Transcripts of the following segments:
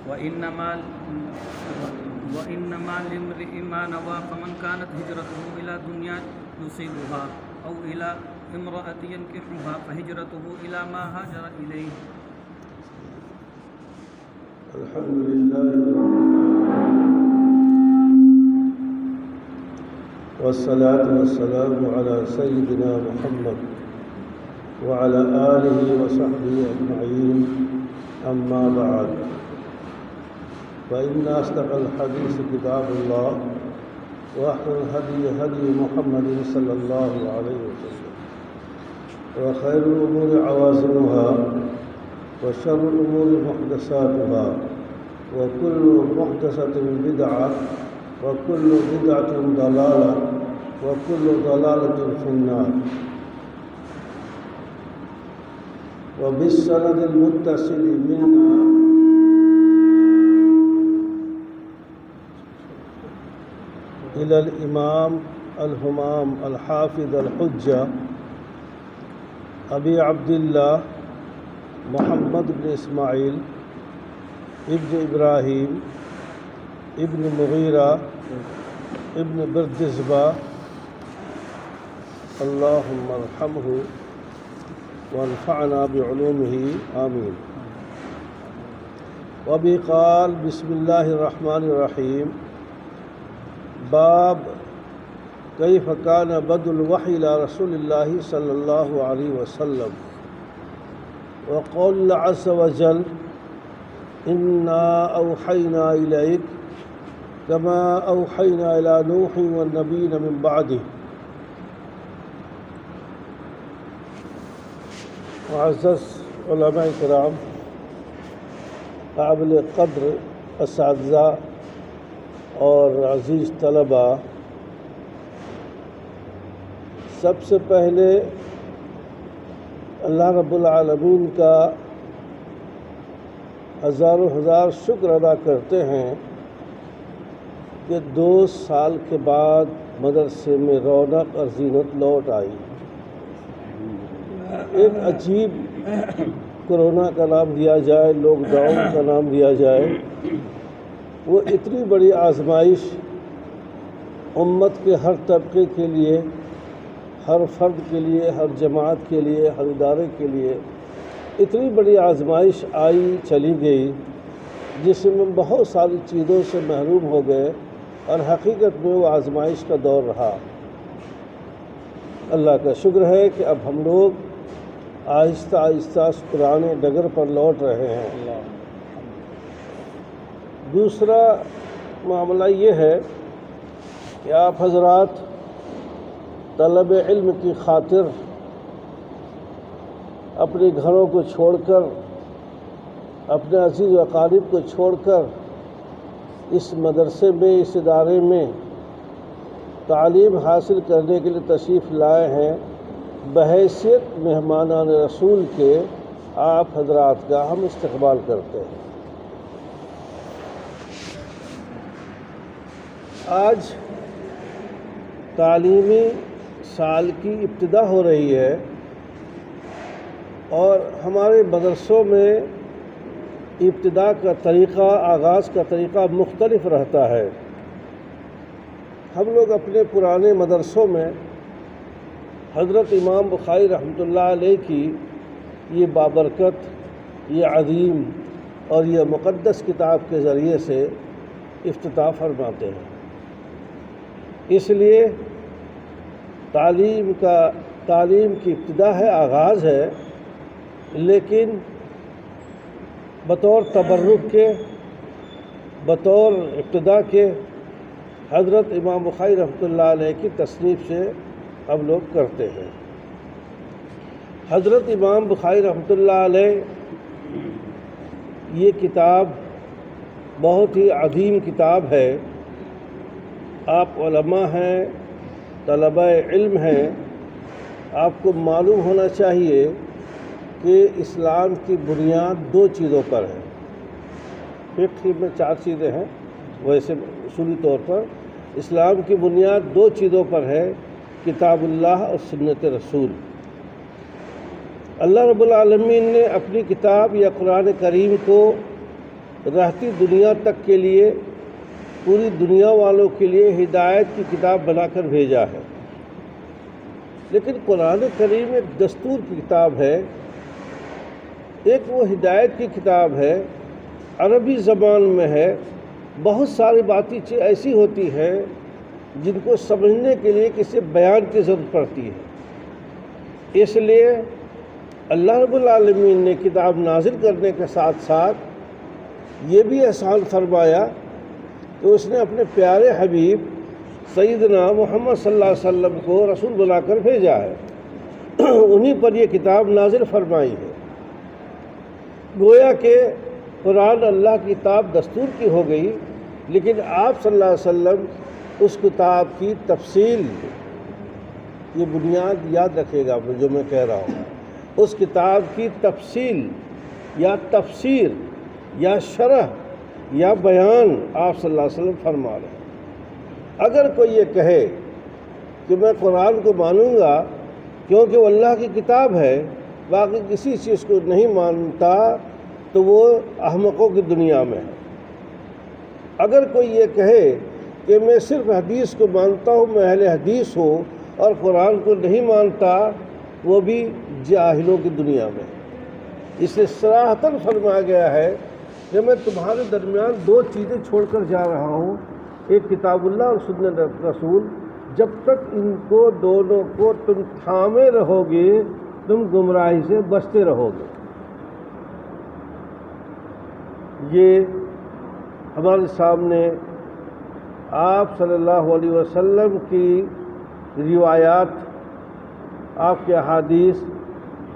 وإنما لامرئ ما نوى فمن كانت هجرته إلى دنيا يصيبها أو إلى امرأة ينكحها فهجرته إلى ما هاجر إليه. الحمد لله والصلاة والسلام على سيدنا محمد وعلى آله وصحبه أجمعين، أما بعد، فإن أصدق الحديث كتاب الله وأحسن الهدي هدي محمد صلى الله عليه وسلم، وخير الأمور عوازمها وشر الأمور محدثاتها وكل محدثة بدعة وكل بدعة ضلالة وكل ضلالة في النار. وبالسند المتصل منا إلى الإمام الهمام الحافظ الحجة أبي عبد الله محمد بن إسماعيل ابن إبراهيم ابن مغيرة ابن بردزبة، اللهم ارحمه وانفعنا بعلومه آمين. وبه قال بسم الله الرحمن الرحيم. باب كيف كان بدء الوحي إلى رسول الله صلى الله عليه وسلم، وقول الله عز وجل إنا أوحينا إليك كما أوحينا إلى نوح والنبيين من بعده. معزز علماء کرام، قابل قدر اساتذہ اور عزیز طلباء، سب سے پہلے اللہ رب العالمین کا ہزاروں ہزار شکر ادا کرتے ہیں کہ 2 سال کے بعد مدرسے میں رونق اور زینت لوٹ آئی. ایک عجیب کورونا کا نام دیا جائے، لاک ڈاؤن کا نام دیا جائے، وہ اتنی بڑی آزمائش امت کے ہر طبقے کے لیے، ہر فرد کے لیے، ہر جماعت کے لیے، ہر ادارے کے لیے اتنی بڑی آزمائش آئی چلی گئی، جس میں بہت ساری چیزوں سے محروم ہو گئے، اور حقیقت میں وہ آزمائش کا دور رہا. اللہ کا شکر ہے کہ اب ہم لوگ آہستہ آہستہ پرانے ڈگر پر لوٹ رہے ہیں. دوسرا معاملہ یہ ہے کہ آپ حضرات طلب علم کی خاطر اپنے گھروں کو چھوڑ کر، اپنے عزیز و اقارب کو چھوڑ کر اس مدرسے میں، اس ادارے میں تعلیم حاصل کرنے کے لیے تشریف لائے ہیں. بحیثیت مہمانان رسول کے آپ حضرات کا ہم استقبال کرتے ہیں. آج تعلیمی سال کی ابتدا ہو رہی ہے، اور ہمارے مدرسوں میں ابتدا کا طریقہ، آغاز کا طریقہ مختلف رہتا ہے. ہم لوگ اپنے پرانے مدرسوں میں حضرت امام بخاری رحمۃ اللہ علیہ کی یہ بابرکت، یہ عظیم اور یہ مقدس کتاب کے ذریعے سے افتتاح فرماتے ہیں. اس لیے تعلیم کی ابتدا ہے، آغاز ہے، لیکن بطور تبرک کے، بطور ابتدا کے حضرت امام بخاری رحمۃ اللہ علیہ کی تصنیف سے ہم لوگ کرتے ہیں. حضرت امام بخاری رحمۃ اللہ علیہ یہ کتاب بہت ہی عظیم کتاب ہے. آپ علماء ہیں، طلبہ علم ہیں، آپ کو معلوم ہونا چاہیے کہ اسلام کی بنیاد 2 چیزوں پر ہے. فقہ میں 4 چیزیں ہیں، ویسے اصولی طور پر اسلام کی بنیاد 2 چیزوں پر ہے: کتاب اللہ اور سنت رسول. اللہ رب العالمین نے اپنی کتاب یا قرآن کریم کو رہتی دنیا تک کے لیے، پوری دنیا والوں کے لیے ہدایت کی کتاب بنا کر بھیجا ہے۔ لیکن قرآن کریم ایک دستور کی کتاب ہے، ایک وہ ہدایت کی کتاب ہے، عربی زبان میں ہے۔ بہت ساری باتیں ایسی ہوتی ہیں جن کو سمجھنے کے لیے کسی بیان کی ضرورت پڑتی ہے۔ اس لیے اللہ رب العالمین نے کتاب نازل کرنے کے ساتھ ساتھ یہ بھی احسان فرمایا کہ اس نے اپنے پیارے حبیب سیدنا محمد صلی اللہ علیہ وسلم کو رسول بنا کر بھیجا ہے، انہی پر یہ کتاب نازل فرمائی ہے۔ گویا کہ قرآن اللہ کی کتاب دستور کی ہو گئی، لیکن آپ صلی اللہ علیہ وسلم اس کتاب کی تفصیل، یہ بنیاد یاد رکھے گا جو میں کہہ رہا ہوں، اس کتاب کی تفصیل یا تفسیر یا شرح یا بیان آپ صلی اللہ علیہ وسلم فرما رہے ہیں۔ اگر کوئی یہ کہے کہ میں قرآن کو مانوں گا کیونکہ وہ اللہ کی کتاب ہے، باقی کسی چیز کو نہیں مانتا، تو وہ احمقوں کی دنیا میں ہے۔ اگر کوئی یہ کہے کہ میں صرف حدیث کو مانتا ہوں، میں اہل حدیث ہوں اور قرآن کو نہیں مانتا، وہ بھی جاہلوں کی دنیا میں ہے۔ اس سے صراحتاً فرمایا گیا ہے کہ میں تمہارے درمیان دو چیزیں چھوڑ کر جا رہا ہوں، ایک کتاب اللہ اور سنت رسول، جب تک ان کو دونوں کو تم تھامے رہو گے تم گمراہی سے بچتے رہو گے۔ یہ ہمارے سامنے آپ صلی اللہ علیہ وسلم کی روایات، آپ کے احادیث،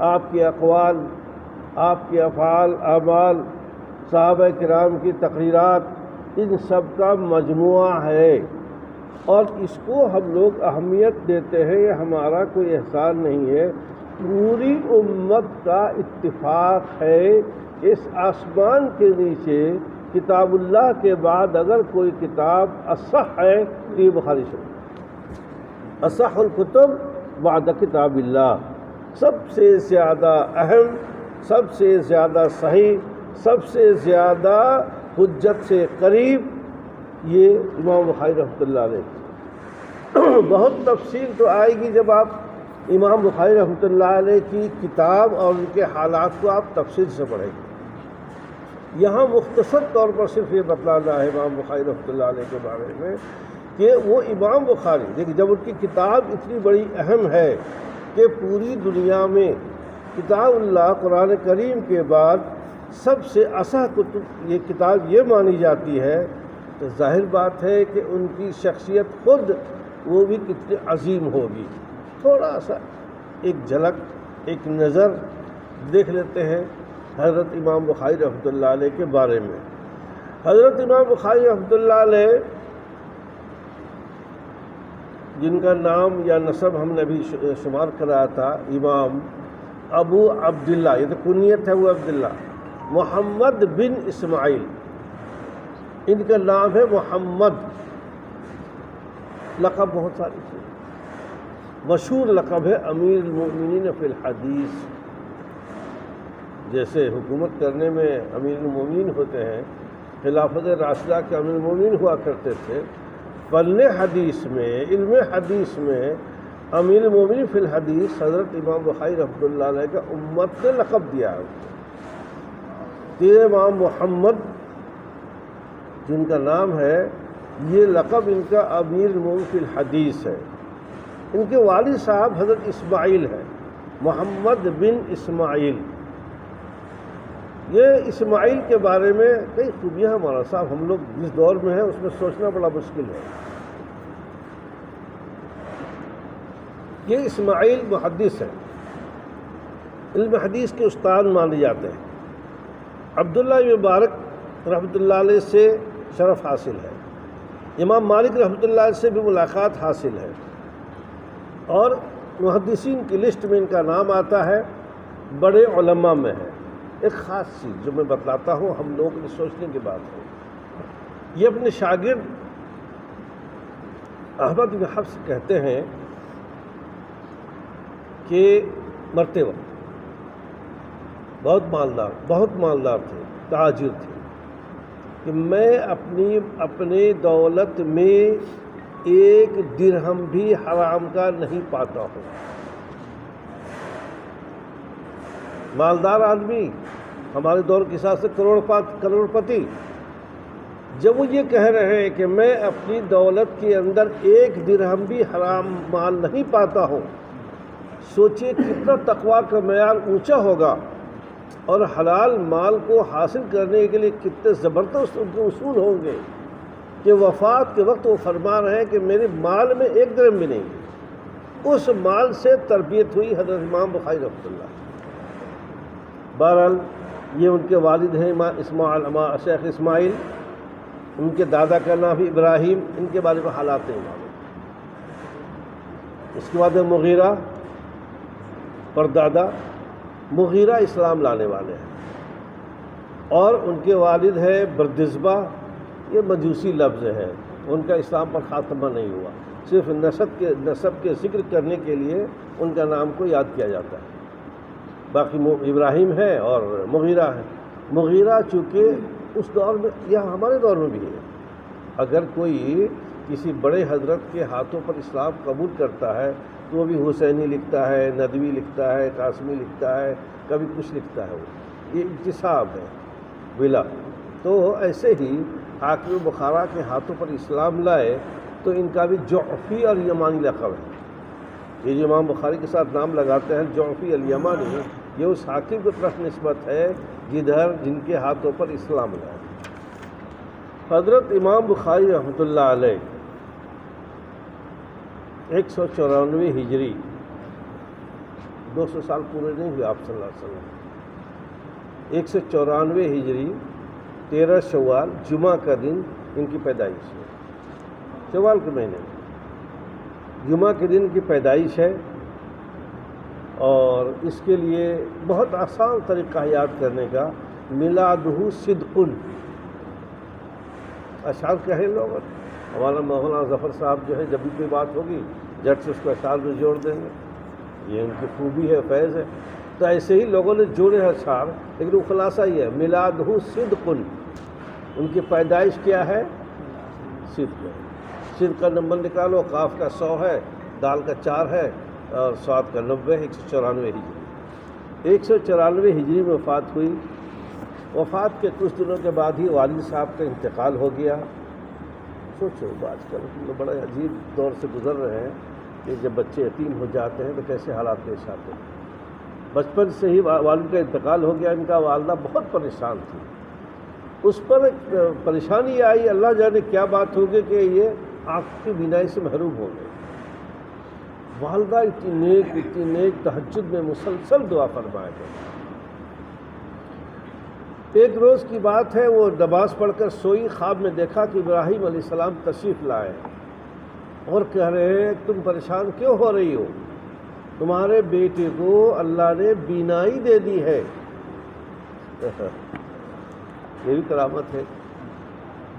آپ کے اقوال، آپ کے افعال، اعمال، صحابہ کرام کی تقریرات، ان سب کا مجموعہ ہے، اور اس کو ہم لوگ اہمیت دیتے ہیں، یہ ہمارا کوئی احسان نہیں ہے، پوری امت کا اتفاق ہے۔ اس آسمان کے نیچے کتاب اللہ کے بعد اگر کوئی کتاب اصح ہے تو یہ بخاری شریف، اصح الکتب بعد کتاب اللہ، سب سے زیادہ اہم، سب سے زیادہ صحیح، سب سے زیادہ حجت سے قریب یہ امام بخاری رحمۃ اللہ علیہ۔ بہت تفصیل تو آئے گی جب آپ امام بخاری رحمۃ اللہ علیہ کی کتاب اور ان کے حالات کو آپ تفصیل سے پڑھیں گے۔ یہاں مختصر طور پر صرف یہ بتلانا ہے امام بخاری رحمۃ اللہ علیہ کے بارے میں کہ وہ امام بخاری، دیکھیں جب ان کی کتاب اتنی بڑی اہم ہے کہ پوری دنیا میں کتاب اللہ قرآن کریم کے بعد سب سے اصح کتب یہ کتاب یہ مانی جاتی ہے، تو ظاہر بات ہے کہ ان کی شخصیت خود وہ بھی کتنی عظیم ہوگی۔ تھوڑا سا ایک جھلک، ایک نظر دیکھ لیتے ہیں حضرت امام بخاری رحمۃ اللہ علیہ کے بارے میں۔ حضرت امام بخاری رحمۃ اللہ علیہ جن کا نام یا نسب ہم نے ابھی شمار کرایا تھا، امام ابو عبداللہ، یہ تو کنیت ہے وہ عبداللہ، محمد بن اسماعیل، ان کا نام ہے محمد، لقب بہت ساری تھے، مشہور لقب ہے امیر المؤمنین فی الحدیث، جیسے حکومت کرنے میں امیر المؤمنین ہوتے ہیں، خلافت راشدہ کے امیر المؤمنین ہوا کرتے تھے، فن حدیث میں، علم حدیث میں امیر المؤمنین فی الحدیث حضرت امام بخاری رحمۃ اللہ علیہ کا امت نے لقب دیا ہے۔ یہ امام محمد جن کا نام ہے، یہ لقب ان کا امیر المؤمنین فی الحدیث ہے۔ ان کے والد صاحب حضرت اسماعیل ہیں، محمد بن اسماعیل۔ یہ اسماعیل کے بارے میں کئی خوبیاں ہیں مولانا صاحب، ہم لوگ جس دور میں ہیں اس میں سوچنا بڑا مشکل ہے۔ یہ اسماعیل محدث ہے، علم حدیث کے استاد مانے جاتے ہیں۔ عبداللہ مبارک رحمۃ اللہ علیہ سے شرف حاصل ہے، امام مالک رحمۃ اللہ علیہ سے بھی ملاقات حاصل ہے، اور محدثین کی لسٹ میں ان کا نام آتا ہے، بڑے علماء میں ہے۔ ایک خاص چیز جو میں بتلاتا ہوں، ہم لوگوں نے سوچنے کی بات ہے، یہ اپنے شاگرد احمد بن حفص کہتے ہیں کہ مرتے وقت بہت مالدار تھے، تاجر تھے، کہ میں اپنے دولت میں ایک درہم بھی حرام کا نہیں پاتا ہوں. مالدار آدمی ہمارے دور کے حساب سے کروڑ پتی، جب وہ یہ کہہ رہے ہیں کہ میں اپنی دولت کے اندر ایک درہم بھی حرام مال نہیں پاتا ہوں، سوچئے کتنا تقویٰ کا معیار اونچا ہوگا اور حلال مال کو حاصل کرنے کے لیے کتنے زبردست ان کے اصول ہوں گے کہ وفات کے وقت وہ فرما رہے ہیں کہ میرے مال میں ایک درہم بھی نہیں. اس مال سے تربیت ہوئی حضرت امام بخاری رحمۃ اللہ. بہرحال یہ ان کے والد ہیں شیخ اسماعیل، ان کے دادا کا نام بھی ابراہیم، ان کے بارے میں حالات نہیں معلوم. اس کے بعد مغیرہ پردادا، مغیرہ اسلام لانے والے ہیں، اور ان کے والد ہے بردزبہ، یہ مجوسی لفظ ہے، ان کا اسلام پر خاتمہ نہیں ہوا، صرف نسب کے ذکر کرنے کے لیے ان کا نام کو یاد کیا جاتا ہے. باقی ابراہیم ہے اور مغیرہ ہے. مغیرہ چونکہ اس دور میں یا ہمارے دور میں بھی ہے، اگر کوئی کسی بڑے حضرت کے ہاتھوں پر اسلام قبول کرتا ہے تو وہ بھی حسینی لکھتا ہے، ندوی لکھتا ہے، قاسمی لکھتا ہے، کبھی کچھ لکھتا ہے. وہ یہ انتصاب ہے ولا. تو ایسے ہی حاکم بخارا کے ہاتھوں پر اسلام لائے تو ان کا بھی جعفی اور یمانی لقب ہے. یہ جو امام بخاری کے ساتھ نام لگاتے ہیں جعفی الیمانی، یہ اس حاکم کی طرف نسبت ہے جن کے ہاتھوں پر اسلام لائے. حضرت امام بخاری رحمۃ اللہ علیہ 194 ہجری، 200 سال پورے نہیں ہوئے آپ صلی اللہ علیہ وسلم. 194 ہجری 13 شوال جمعہ کا دن ان کی پیدائش ہے. شوال کے مہینے میں جمعہ کے دن کی پیدائش ہے، اور اس کے لیے بہت آسان طریقہ یاد کرنے کا، میلادہ صدق. اشعار کہیں لوگ، ہمارا مولانا ظفر صاحب جو ہے جب بھی کوئی بات ہوگی جٹ سے اس کو اشعار میں جوڑ دیں گے، یہ ان کی خوبی ہے، فیض ہے. تو ایسے ہی لوگوں نے جوڑے ہیں اشعار، لیکن وہ خلاصہ یہ ہے میلادہ صدق. ان کی پیدائش کیا ہے؟ صدق. صدق کا نمبر نکالو، قاف کا 100 ہے، دال کا 4 ہے اور صاد کا 90. 194 ہجری. 194 ہجری میں وفات ہوئی. وفات کے کچھ دنوں کے بعد ہی والد صاحب کا انتقال ہو گیا. سوچو آج کل بڑا عجیب دور سے گزر رہے ہیں کہ جب بچے یتیم ہو جاتے ہیں تو کیسے حالات پیش آتے ہیں. بچپن سے ہی والد کا انتقال ہو گیا. ان کا والدہ بہت پریشان تھی. اس پر پریشانی آئی، اللہ جانے کیا بات ہوگی کہ یہ آنکھ کی بینائی سے محروم ہو گئے. والدہ اتنی نیک تہجد میں مسلسل دعا فرمائے گئے. ایک روز کی بات ہے، وہ نماز پڑھ کر سوئی، خواب میں دیکھا کہ ابراہیم علیہ السلام تشریف لائے اور کہہ رہے ہیں تم پریشان کیوں ہو رہی ہو؟ تمہارے بیٹے کو اللہ نے بینائی دے دی ہے. یہ بھی کرامت ہے.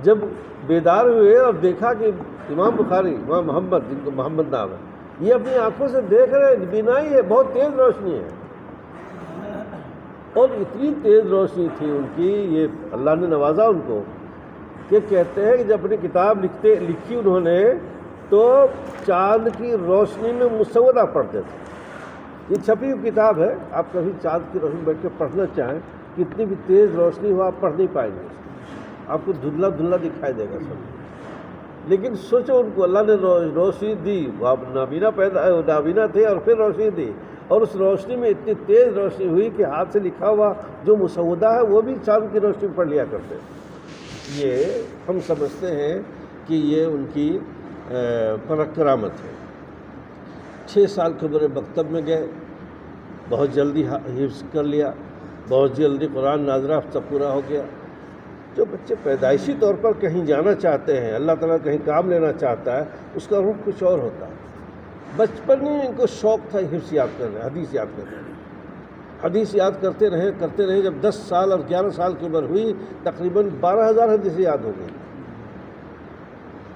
جب بیدار ہوئے اور دیکھا کہ امام بخاری، امام محمد، جن کو محمد نام ہے، یہ اپنی آنکھوں سے دیکھ رہے ہیں بینائی ہے، بہت تیز روشنی ہے. اور اتنی تیز روشنی تھی ان کی، یہ اللہ نے نوازا ان کو کہ کہتے ہیں کہ جب اپنی کتاب لکھی انہوں نے تو چاند کی روشنی میں مسودہ پڑھتے تھے. یہ چھپی ہوئی کتاب ہے، آپ کبھی چاند کی روشنی بیٹھ کے پڑھنا چاہیں، کتنی بھی تیز روشنی ہو آپ پڑھ نہیں پائیں گے، آپ کو دھندلا دھندلا دکھائی دے گا سب. لیکن سوچو ان کو اللہ نے روشنی دی، وہ آپ نابینا تھے اور پھر روشنی دی، اور اس روشنی میں اتنی تیز روشنی ہوئی کہ ہاتھ سے لکھا ہوا جو مسودہ ہے وہ بھی چاند کی روشنی پڑھ لیا کرتے. یہ ہم سمجھتے ہیں کہ یہ ان کی کرامت ہے. 6 سال کے عمر مکتب میں گئے، بہت جلدی حفظ کر لیا، بہت جلدی قرآن ناظرہ سب پورا ہو گیا. جو بچے پیدائشی طور پر کہیں جانا چاہتے ہیں، اللہ تعالیٰ کہیں کام لینا چاہتا ہے، اس کا رخ کچھ اور ہوتا ہے. بچپن میں ان کو شوق تھا حفظ یاد کرنا، حدیث یاد کرنا. حدیث یاد کرتے رہے. جب 10 سال اور 11 سال کی عمر ہوئی تقریباً 12,000 حدیثیں یاد ہو گئی.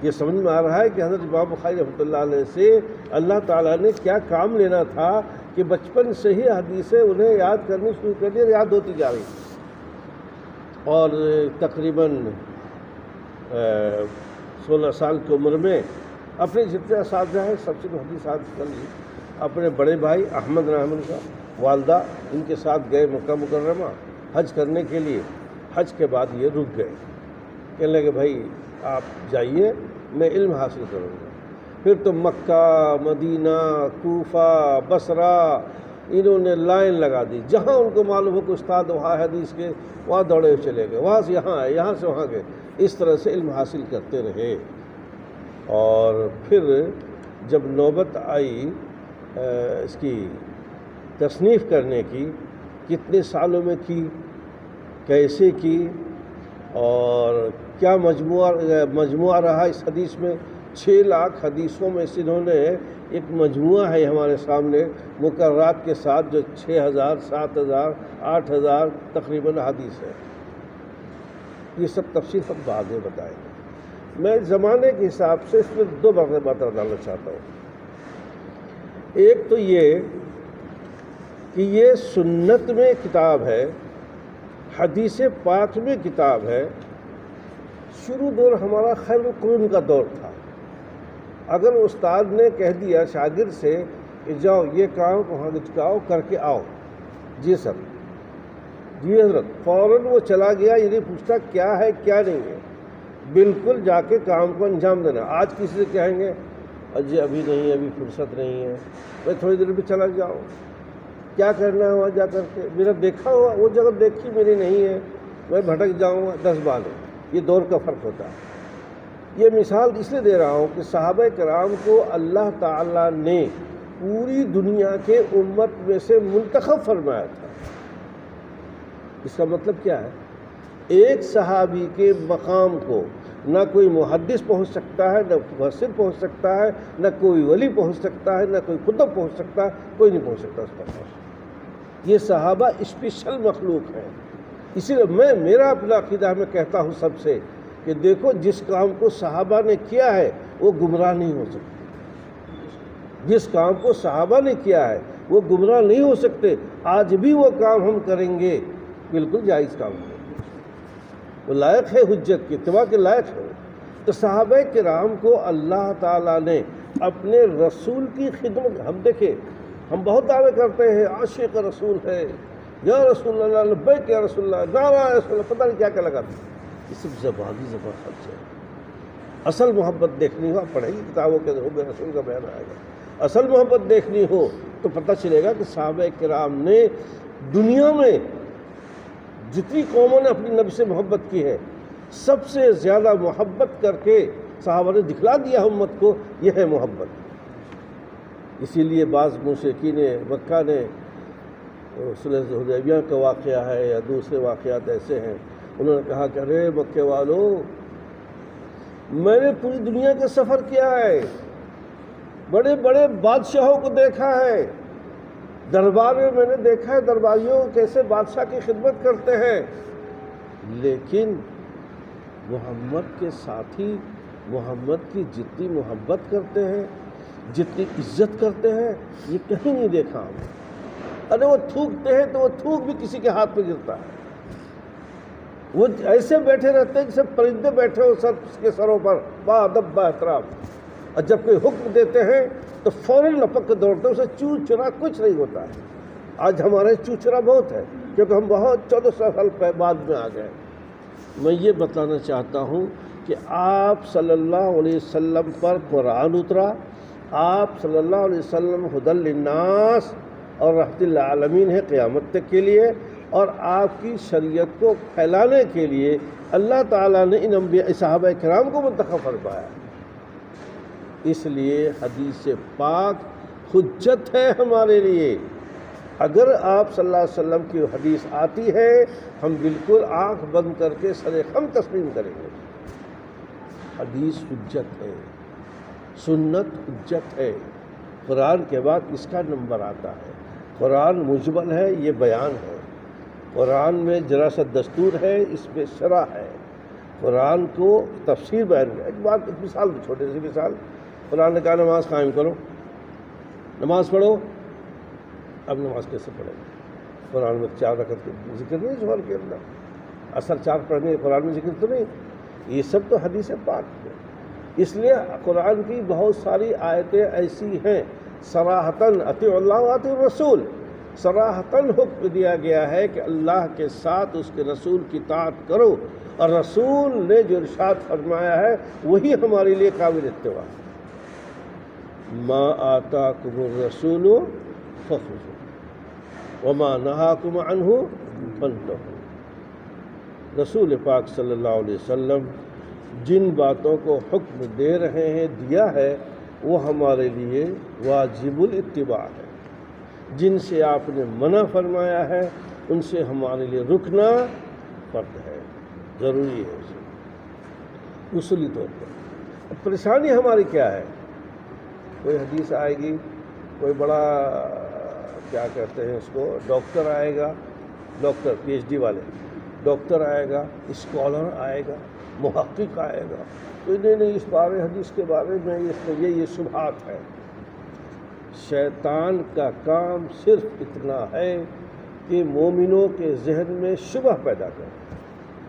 یہ سمجھ میں آ رہا ہے کہ حضرت امام بخاری رحمۃ اللہ علیہ سے اللہ تعالیٰ نے کیا کام لینا تھا کہ بچپن سے ہی حدیثیں انہیں یاد کرنی شروع کر دی، یاد ہوتی جا رہی. اور تقریباً 16 سال کی عمر میں اپنے جتنے اساتذہ ہیں سب سے حدیث حاصل کر لی. اپنے بڑے بھائی احمد رحمن کا والدہ ان کے ساتھ گئے مکہ مکرمہ حج کرنے کے لیے. حج کے بعد یہ رک گئے, کہنے لگے بھائی آپ جائیے, میں علم حاصل کروں گا. پھر تو مکہ, مدینہ, کوفہ, بصرہ انہوں نے لائن لگا دی. جہاں ان کو معلوم ہو کہ استاد وہاں حدیث کے, وہاں دوڑے چلے گئے, وہاں سے یہاں آئے, یہاں سے وہاں گئے. اس طرح سے علم حاصل کرتے رہے. اور پھر جب نوبت آئی اس کی تصنیف کرنے کی, کتنے سالوں میں کی, کیسے کی, اور کیا مجموعہ رہا اس حدیث میں. 6 لاکھ حدیثوں میں سے انہوں نے ایک مجموعہ ہے ہمارے سامنے مقررات کے ساتھ, جو 6000 7000 8000 تقریباً حدیث ہے. یہ سب تفصیل ہم بعد میں بتائیں گے. میں زمانے کے حساب سے اس میں 2 باتیں ڈالنا چاہتا ہوں. ایک تو یہ کہ یہ سنت میں کتاب ہے, حدیث پاک میں کتاب ہے. شروع دور ہمارا خیر القرون کا دور تھا. اگر استاد نے کہہ دیا شاگرد سے کہ جاؤ یہ کام وہاں جاؤ کر کے آؤ, جی سر, جی حضرت, فوراً وہ چلا گیا, یہ نہیں پوچھتا کیا ہے کیا نہیں ہے, بالکل جا کے کام کو انجام دینا. آج کسی سے کہیں گے اجی ابھی نہیں, ابھی فرصت نہیں ہے, میں تھوڑی دیر میں چلا جاؤ, کیا کرنا ہے وہاں جا کر کے, میرا دیکھا ہوا وہ جگہ دیکھی میری نہیں ہے, میں بھٹک جاؤں گا 10 بار. یہ دور کا فرق ہوتا ہے. یہ مثال اس لیے دے رہا ہوں کہ صحابہ کرام کو اللہ تعالیٰ نے پوری دنیا کے امت میں سے منتخب فرمایا تھا. اس کا مطلب کیا ہے, ایک صحابی کے مقام کو نہ کوئی محدث پہنچ سکتا ہے, نہ مفسر پہنچ سکتا ہے, نہ کوئی ولی پہنچ سکتا ہے, نہ کوئی کتب پہنچ سکتا ہے, کوئی نہیں پہنچ سکتا اس پر. یہ صحابہ اسپیشل مخلوق ہیں. اسی لیے میرا اپنا عقیدہ میں کہتا ہوں سب سے کہ دیکھو جس کام کو صحابہ نے کیا ہے وہ گمراہ نہیں ہو سکتے. جس کام کو صحابہ نے کیا ہے وہ گمراہ نہیں ہو سکتے. آج بھی وہ کام ہم کریں گے, بالکل جائز کام ہے, وہ لائق ہے, حجت کی اتباع کے لائق ہے. تو صحابہ کرام کو اللہ تعالیٰ نے اپنے رسول کی خدمت, ہم دیکھیں ہم بہت دعوے کرتے ہیں عاشق رسول ہے, یا رسول اللہ, لبیک یا رسول اللہ, نعرہ رسول اللہ, پتہ نہیں کیا کیا لگاتے ہیں. یہ سب زبانی خرچ ہے. اصل محبت دیکھنی ہو, پڑھیں گی کتابوں کے حب رسول کا بیان آئے گا. اصل محبت دیکھنی ہو تو پتہ چلے گا کہ صحابہ کرام نے دنیا میں جتنی قوموں نے اپنی نبی سے محبت کی ہے, سب سے زیادہ محبت کر کے صحابہ نے دکھلا دیا امت کو, یہ ہے محبت. اسی لیے بعض مشرکین مکہ نے, صلح حدیبیہ کا واقعہ ہے یا دوسرے واقعات ایسے ہیں, انہوں نے کہا کہ ارے مکے والو, میں نے پوری دنیا کا سفر کیا ہے, بڑے بڑے بادشاہوں کو دیکھا ہے, دربار میں نے دیکھا ہے درباریوں کیسے بادشاہ کی خدمت کرتے ہیں, لیکن محمد کے ساتھی محمد کی جتنی محبت کرتے ہیں, جتنی عزت کرتے ہیں, یہ کہیں نہیں دیکھا ہم. ارے وہ تھوکتے ہیں تو وہ تھوک بھی کسی کے ہاتھ پہ گرتا ہے. وہ ایسے بیٹھے رہتے ہیں جیسے پرندے بیٹھے ہو سر کے سروں پر, با ادب با احترام. اور جب کوئی حکم دیتے ہیں تو فوراً لپک کے دوڑتے ہیں, اسے چور چرا کچھ نہیں ہوتا ہے. آج ہمارے چور چرا بہت ہے کیونکہ ہم بہت 1400 سال بعد میں آ گئے. میں یہ بتانا چاہتا ہوں کہ آپ صلی اللہ علیہ وسلم پر قرآن اترا, آپ صلی اللہ علیہ وسلم ہدی للناس اور رحمت للعالمین ہے قیامت تک کے لیے, اور آپ کی شریعت کو پھیلانے کے لیے اللہ تعالیٰ نے ان انبیاء صحابہ کرام کو منتخب فرمایا. اس لیے حدیث پاک حجت ہے ہمارے لیے. اگر آپ صلی اللہ علیہ وسلم کی حدیث آتی ہے ہم بالکل آنکھ بند کر کے سر خم تسلیم کریں گے. حدیث حجت ہے, سنت حجت ہے. قرآن کے بعد اس کا نمبر آتا ہے. قرآن مجمل ہے, یہ بیان ہے. قرآن میں ذرا سا دستور ہے, اس میں شرح ہے. قرآن کو تفسیر بیان ہے. ایک مثال, چھوٹی سی مثال, قرآن نے کہا نماز قائم کرو, نماز پڑھو. اب نماز کیسے پڑھیں گے؟ قرآن میں 4 رکعت ذکر نہیں ظہر کے اندر, اثر 4 پڑھنے قرآن میں ذکر تو نہیں. یہ سب تو حدیث پاک ہے. اس لیے قرآن کی بہت ساری آیتیں ایسی ہیں صراحتاً اطیعوا اللہ و اطیعوا الرسول، صراحتاً حکم دیا گیا ہے کہ اللہ کے ساتھ اس کے رسول کی اطاعت کرو، اور رسول نے جو ارشاد فرمایا ہے وہی ہمارے لیے قابل اتباع. ما آتاکم الرسول فخذوہ وما نہاکم عنہ فانتہوا. رسول پاک صلی اللہ علیہ وسلم جن باتوں کو حکم دے رہے ہیں، دیا ہے، وہ ہمارے لیے واجب الاتباع ہے. جن سے آپ نے منع فرمایا ہے ان سے ہمارے لیے رکنا فرض ہے، ضروری ہے اسے اصولی طور پر. اب پریشانی ہماری کیا ہے؟ کوئی حدیث آئے گی، کوئی بڑا کیا کہتے ہیں اس کو، ڈاکٹر آئے گا، ڈاکٹر پی ایچ ڈی والے، ڈاکٹر آئے گا، اسکالر آئے گا، محقق آئے گا، تو نہیں اس بارے حدیث کے بارے میں یہ شبہات ہے. شیطان کا کام صرف اتنا ہے کہ مومنوں کے ذہن میں شبہ پیدا کرے.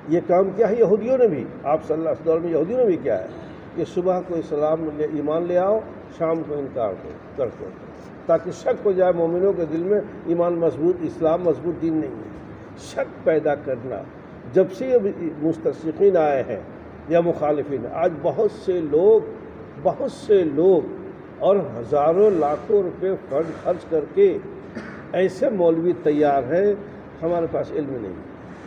یہ کام کیا ہے یہودیوں نے بھی، آپ صلی اللہ علیہ وسلم میں یہودیوں نے بھی کیا ہے کہ صبح کو اسلام ایمان لے آؤ، شام کو انکار کر دو، تاکہ شک ہو جائے مومنوں کے دل میں ایمان مضبوط، اسلام مضبوط دین نہیں ہے. شک پیدا کرنا. جب سے یہ مستشرقین آئے ہیں یا مخالفین، آج بہت سے لوگ اور ہزاروں لاکھوں روپے فنڈ خرچ کر کے ایسے مولوی تیار ہیں. ہمارے پاس علم نہیں،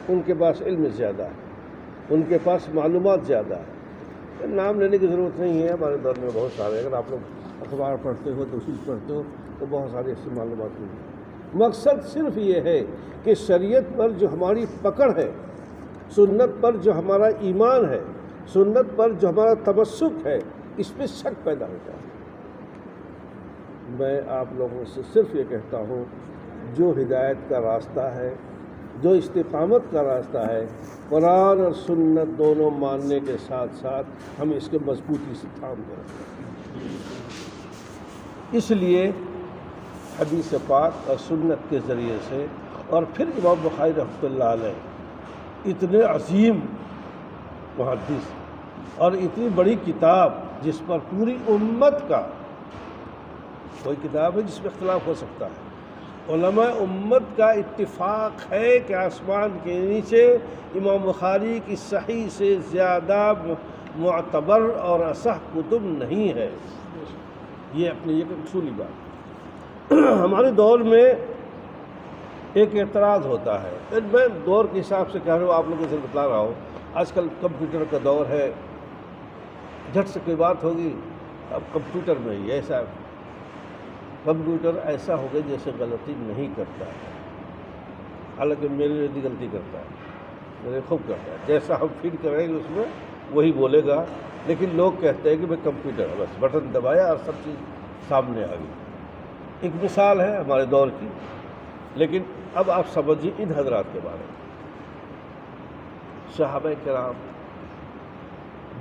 ان کے پاس علم زیادہ ہے، ان کے پاس معلومات زیادہ ہے. نام لینے کی ضرورت نہیں ہے، ہمارے دور میں بہت سارے، اگر آپ لوگ اخبار پڑھتے ہو، تفصیل پڑھتے ہو تو بہت ساری ایسی معلومات نہیں ہیں. مقصد صرف یہ ہے کہ شریعت پر جو ہماری پکڑ ہے، سنت پر جو ہمارا ایمان ہے، سنت پر جو ہمارا تمسک ہے، اس پہ شک پیدا ہوتا ہے. میں آپ لوگوں سے صرف یہ کہتا ہوں، جو ہدایت کا راستہ ہے، جو استقامت کا راستہ ہے، قرآن اور سنت دونوں ماننے کے ساتھ ساتھ ہم اس کے مضبوطی سے تھام کریں. اس لیے حدیث پاک اور سنت کے ذریعے سے، اور پھر امام بخاری رحمۃ اللہ علیہ اتنے عظیم محدث اور اتنی بڑی کتاب جس پر پوری امت کا، کوئی کتاب ہے جس میں اختلاف ہو سکتا ہے، علماء امت کا اتفاق ہے کہ آسمان کے نیچے امام بخاری کی صحیح سے زیادہ معتبر اور اصح کتب نہیں ہے. یہ اپنی ایک اصولی بات. ہمارے دور میں ایک اعتراض ہوتا ہے، میں دور کے حساب سے کہہ رہا ہوں، آپ لوگوں سے بتلا رہا ہوں. آج کل کمپیوٹر کا دور ہے، جھٹ سے کوئی بات ہوگی اب کمپیوٹر میں ہی ایسا، کمپیوٹر ایسا ہو گیا جیسے غلطی نہیں کرتا ہے، حالانکہ میرے لیے بھی غلطی کرتا ہے، میرے خوب کرتا ہے. جیسا ہم فیڈ کریں گے اس میں وہی بولے گا، لیکن لوگ کہتے ہیں کہ میں کمپیوٹر ہے، بس بٹن دبایا اور سب چیز سامنے آ گئی. ایک مثال ہے ہمارے دور کی. لیکن اب آپ سمجھیے ان حضرات کے بارے میں. صحابہ کرام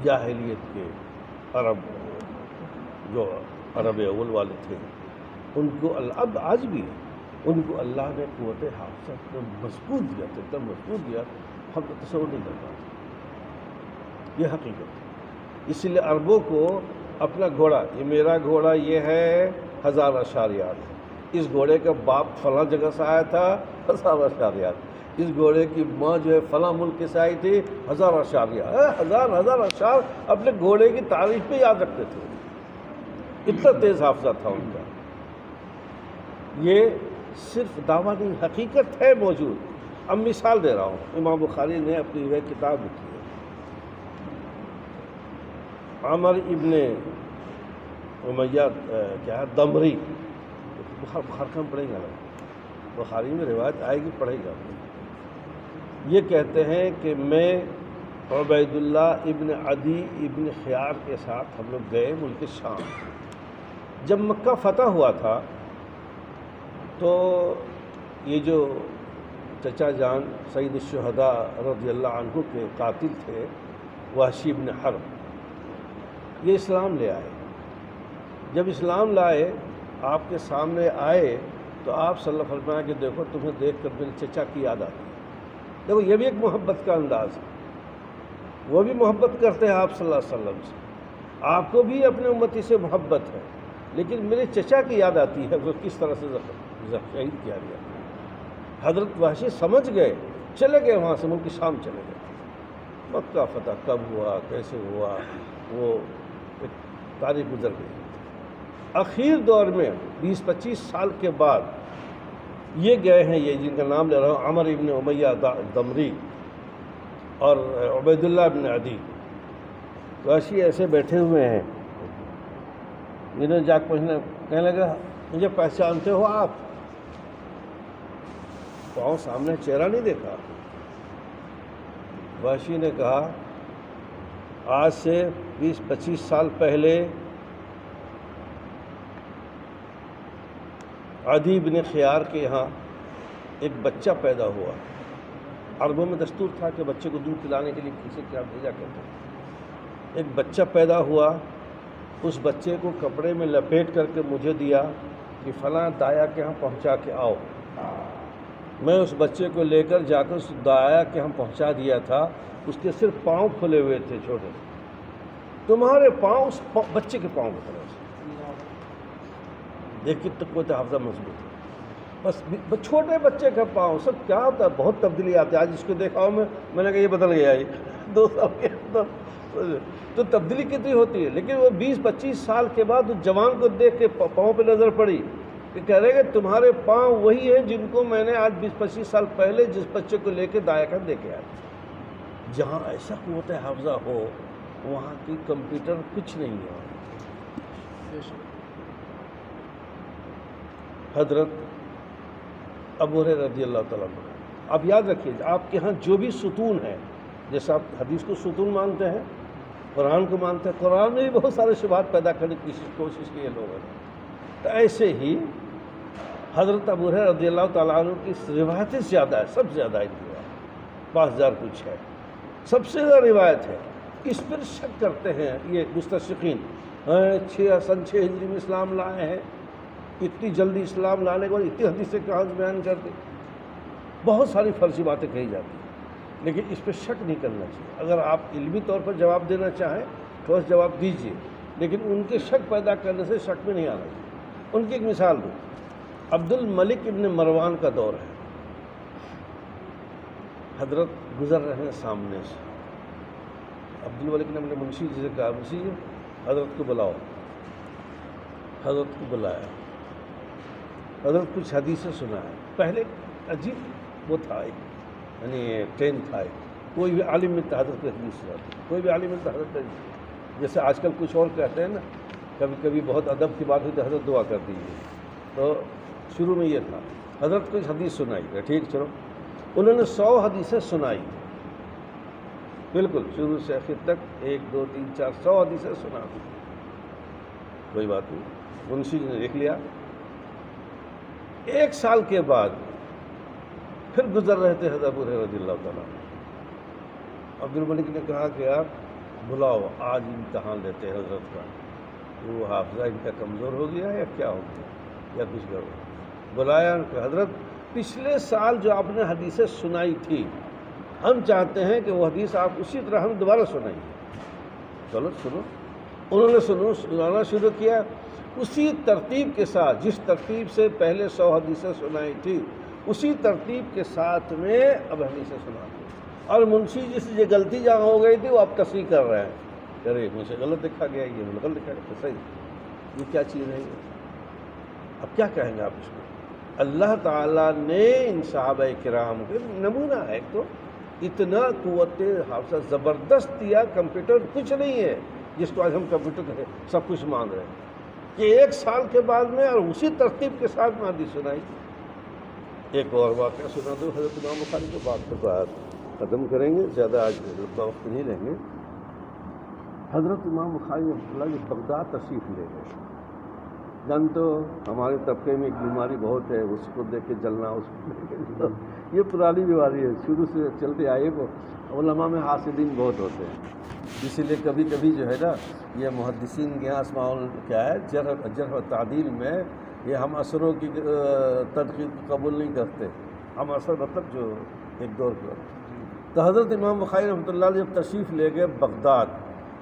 جاہلیت کے عرب، جو عرب اول والے تھے، ان کو اب آج بھی ان کو اللہ نے قوت حافظت کو مضبوط دیا، اتنا مضبوط دیا ہم تو تصور نہیں کر پاتے. یہ حقیقت ہے. اسی لیے عربوں کو اپنا گھوڑا، یہ میرا گھوڑا یہ ہے 1000 اشاریات، اس گھوڑے کا باپ فلاں جگہ سے آیا تھا 1000 اشاریات، اس گھوڑے کی ماں جو ہے فلاں ملک کے سے آئی تھی 1000 اشاریات، ہزار اشعار اپنے گھوڑے کی تعریف میں یاد رکھتے تھے. اتنا تیز حافظہ تھا ان کا. یہ صرف دعویٰ نہیں، حقیقت ہے موجود. اب مثال دے رہا ہوں، امام بخاری نے اپنی یہ کتاب لکھی ہے، عمر ابن امیہ کیا ہے دمری، بخار کم پڑھے گا، بخاری میں روایت آئے گی، پڑھے گا. یہ کہتے ہیں کہ میں عبید اللہ ابن عدی ابن خیار کے ساتھ ہم لوگ گئے ملک شام. جب مکہ فتح ہوا تھا تو یہ جو چچا جان سید الشہداء رضی اللہ عنہ کے قاتل تھے وحشی بن حرب، یہ اسلام لے آئے. جب اسلام لائے، آپ کے سامنے آئے تو آپ صلی اللہ علیہ وسلم فرمایا کہ دیکھو تمہیں دیکھ کر میرے چچا کی یاد آتی ہے. دیکھو یہ بھی ایک محبت کا انداز ہے. وہ بھی محبت کرتے ہیں آپ صلی اللہ علیہ وسلم سے، آپ کو بھی اپنے امتی سے محبت ہے، لیکن میرے چچا کی یاد آتی ہے وہ کس طرح سے شہید کیا گیا۔ حضرت وحشی سمجھ گئے، چلے گئے وہاں سے، ملک شام چلے گئے۔ مکہ فتح کب ہوا، کیسے ہوا، وہ ایک تاریخ گزر گئی۔ اخیر دور میں 20-25 سال کے بعد یہ گئے ہیں، یہ جن کا نام لے رہا ہوں، عمر ابن امیہ دمری اور عبید اللہ بن عدی، وحشی ایسے بیٹھے ہوئے ہیں، انہوں نے جا کے پوچھنا، کہنے لگا مجھے پہچانتے ہو آپ؟ پاؤں سامنے، چہرہ نہیں دیکھا۔ وحشی نے کہا آج سے 20-25 سال پہلے عدی بن خیار کے یہاں ایک بچہ پیدا ہوا۔ عربوں میں دستور تھا کہ بچے کو دودھ پلانے کے لیے کسی کے یہاں بھیجا کرتے تھے۔ ایک بچہ پیدا ہوا، اس بچے کو کپڑے میں لپیٹ کر کے مجھے دیا کہ فلاں دایا کے یہاں پہنچا کے آؤ۔ میں اس بچے کو لے کر جا کر اس دایا کے ہم پہنچا دیا تھا، اس کے صرف پاؤں کھلے ہوئے تھے چھوٹے، تمہارے پاؤں اس بچے کے پاؤں کی طرح سے۔ دیکھ کتنا قوت حافظہ مضبوط ہے، بس چھوٹے بچے کا پاؤں، سب کیا ہوتا ہے، بہت تبدیلی آتی ہے۔ آج اس کو دیکھا ہوں میں نے کہا یہ بدل گیا، یہ 2 سال کے اندر تو تبدیلی کتنی ہوتی ہے۔ لیکن وہ 20-25 سال کے بعد اس جوان کو دیکھ کے پاؤں پہ نظر پڑی کہ کہہ رہے کہ تمہارے پاؤں وہی ہیں جن کو میں نے آج 20-25 سال پہلے جس بچے کو لے کے دایا کر دے کے آیا۔ جہاں ایسا قوت حافظہ ہو وہاں کی کمپیوٹر کچھ نہیں ہے۔ حضرت ابو ہریرہ رضی اللہ تعالیٰ عنہ، اب یاد رکھیے آپ کے ہاں جو بھی ستون ہے، جیسے آپ حدیث کو ستون مانتے ہیں، قرآن کو مانتے ہیں، قرآن میں بھی بہت سارے شبہات پیدا کرنے کی کوشش کی ہے لوگوں نے، تو ایسے ہی حضرت ابو ہریرہ رضی اللہ تعالیٰ عنہ کی روایتیں زیادہ ہے، سب زیادہ ان کی روایت 5000 کچھ ہے، سب سے زیادہ روایت ہے۔ اس پر شک کرتے ہیں یہ مستشرقین، 6 ہجری میں اسلام لائے ہیں، اتنی جلدی اسلام لانے کے بعد اتنی حدیثیں کہاں سے بیان کرتے، بہت ساری فرضی باتیں کہی جاتی ہیں، لیکن اس پہ شک نہیں کرنا چاہیے۔ اگر آپ علمی طور پر جواب دینا چاہیں ٹھوس جواب دیجیے، لیکن ان کے شک پیدا کرنے سے شک میں نہیں آنا چاہیے۔ ان کی ایک مثال دوں، عبد الملک ابن مروان کا دور ہے، حضرت گزر رہے ہیں سامنے سے، عبد الملک نے اپنے منشی جی سے کہا منشی جی حضرت کو بلاؤ، حضرت کو بلایا، حضرت کچھ حدیثیں سنایا۔ پہلے عجیب وہ تھا، یعنی ٹرین تھا، کوئی بھی عالم ملتا حضرت کو حدیث سناتا، کوئی بھی عالم ملتا حضرت، جیسے آج کل کچھ اور کہتے ہیں نا، کبھی کبھی بہت ادب کی بات ہوئی تو حضرت دعا کر دیجیے، تو شروع میں یہ تھا، حضرت کچھ حدیث سنائی، ٹھیک چلو، انہوں نے 100 حدیثیں سنائی، بالکل شروع سے آخر تک 1 2 3 4 100 حدیثیں سنا دی، کوئی بات نہیں، منشی نے لکھ لیا۔ 1 سال کے بعد پھر گزر رہے تھے حضرت ابو ہریرہ رضی اللہ تعالیٰ عنہ، عبد الملک نے کہا کہ آپ بلاؤ، آج امتحان لیتے ہیں حضرت کا، وہ حافظہ ان کا کمزور ہو گیا ہے یا کیا ہو گیا یا کچھ گڑبڑ۔ بلایا کہ حضرت پچھلے سال جو آپ نے حدیثیں سنائی تھی، ہم چاہتے ہیں کہ وہ حدیث آپ اسی طرح ہم دوبارہ سنائیں۔ چلو سنو، انہوں نے سنانا شروع کیا اسی ترتیب کے ساتھ، جس ترتیب سے پہلے 100 حدیثیں سنائی تھی اسی ترتیب کے ساتھ میں اب حدیثیں سناتے ہیں، اور منشی جس سے یہ غلطی جہاں ہو گئی تھی وہ اب تصحیح کر رہے ہیں، ارے مجھے غلط لکھا گیا، یہ غلط لکھا گیا، صحیح، یہ کیا چیز ہے یہ؟ اب کیا کہیں گے آپ اس کو؟ اللہ تعالیٰ نے ان صحابہ کرام کے نمونہ ہے، تو اتنا قوت حافظہ زبردست دیا، کمپیوٹر کچھ نہیں ہے جس کو آج ہم کمپیوٹر سب کچھ مان رہے ہیں، کہ 1 سال کے بعد میں اور اسی ترتیب کے ساتھ میں حدیث سنائی۔ ایک اور واقعہ سنا دو حضرت امام بخاری کو، بات کے بعد ختم کریں گے، زیادہ آج وقت نہیں لیں گے۔ حضرت امام بخاری رحمۃ اللہ بغداد تشریف لے گئے، جانتے ہو ہمارے طبقے میں ایک بیماری بہت ہے، اس کو دیکھ کے جلنا، اس کو دیکھ کے جلنا، یہ پرانی بیماری ہے، شروع سے چلتے آئے، وہ علماء میں حاسدین بہت ہوتے ہیں، اسی لیے کبھی کبھی جو ہے نا یہ محدثین کے یہاں اسماء کیا ہے جرح و تعدیل میں یہ ہم اثروں کی تنقید قبول نہیں کرتے، ہم اثر مطلب جو ایک دور پر تو حضرت امام بخاری رحمۃ اللہ علیہ جب تشریف لے گئے بغداد،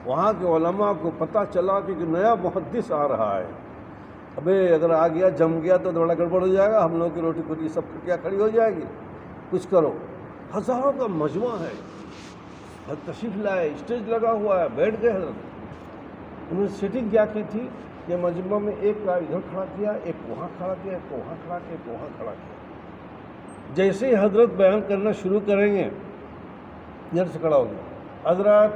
وہاں کے علماء کو پتہ چلا کہ ایک نیا محدث آ رہا ہے، ابے اگر آ گیا جم گیا تو بڑا گڑبڑ ہو جائے گا، ہم لوگ کی روٹی کٹی سب کیا کھڑی ہو جائے گی، کچھ کرو۔ ہزاروں کا مجمع ہے، حضرت تشریف لائے، اسٹیج لگا ہوا ہے، بیٹھ گئے حضرت۔ انہوں نے سیٹنگ کیا کی تھی کہ مجمع میں ایک کا ادھر کھڑا کیا، ایک وہاں کھڑا کیا، ایک وہاں کھڑا کیا، ایک وہاں کھڑا کیا۔ جیسے ہی حضرت بیان کرنا شروع کریں گے، ادھر سے کھڑا ہو گیا، حضرات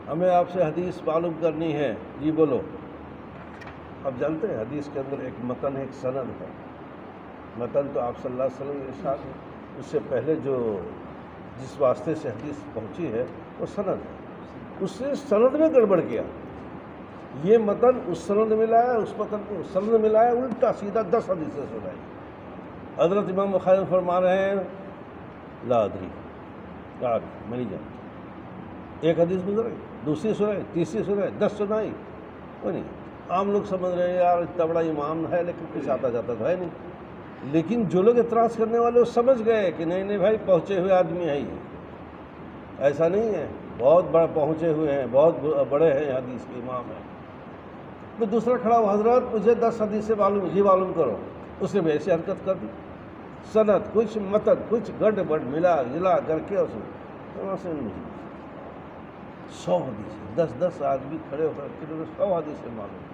ہمیں آپ سے حدیث معلوم کرنی ہے، جی بولو۔ اب جانتے ہیں حدیث کے اندر ایک متن ہے، ایک سند ہے۔ متن تو آپ صلی اللہ علیہ وسلم کے ارشاد ہے، اس سے پہلے جس واسطے سے حدیث پہنچی ہے وہ سند ہے، اس سے سند میں گڑبڑ کیا، یہ متن اس سند میں لایا، اس متن کو اس سند میں لایا، الٹا سیدھا 10 حدیثیں سنائی۔ حضرت امام بخاری فرما رہے ہیں لا ادری، میں نہیں جانتا، ایک حدیث گزرے، دوسری سنائی، تیسری سنائی، 10 سنائی، کوئی نہیں۔ عام لوگ سمجھ رہے ہیں یار اتنا بڑا امام ہے لیکن کچھ آتا جاتا تو ہے نہیں، لیکن جو لوگ اعتراض کرنے والے وہ سمجھ گئے کہ نہیں بھائی پہنچے ہوئے آدمی ہے یہ، ایسا نہیں ہے، بہت بڑے پہنچے ہوئے ہیں، بہت بڑے ہیں، حدیث کے امام ہیں۔ تو دوسرا کھڑا ہوا، حضرات مجھے 10 حدیثیں معلوم، جی معلوم کرو۔ اس نے بھی ایسی حرکت کر دی، سند کچھ متن کچھ گڑبڑ ملا جلا کر کے اس نے 100 حدیثیں، 10 آدمی کھڑے ہو کر کے 100 حدیثیں معلوم۔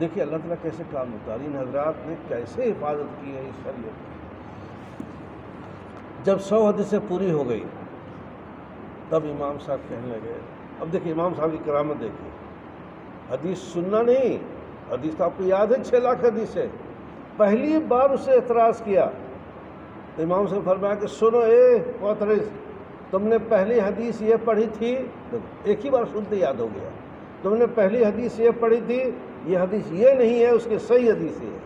دیکھیے اللہ تعالیٰ کیسے کام ہوتا ہے، ان حضرات نے کیسے حفاظت کی ہے اس شریعت کی۔ جب 100 حدیثیں پوری ہو گئی تب امام صاحب کہنے لگے، اب دیکھیے امام صاحب کی کرامت دیکھیے، حدیث سننا نہیں، حدیث تو آپ کو یاد ہے 6 لاکھ حدیث ہے، پہلی بار اسے اعتراض کیا تو امام صاحب فرمایا کہ سنو اے معترض، تم نے پہلی حدیث یہ پڑھی تھی، ایک ہی بار سنتے یاد ہو گیا، تم نے پہلی حدیث یہ پڑھی تھی، یہ حدیث یہ نہیں ہے، اس کے صحیح حدیث ہے،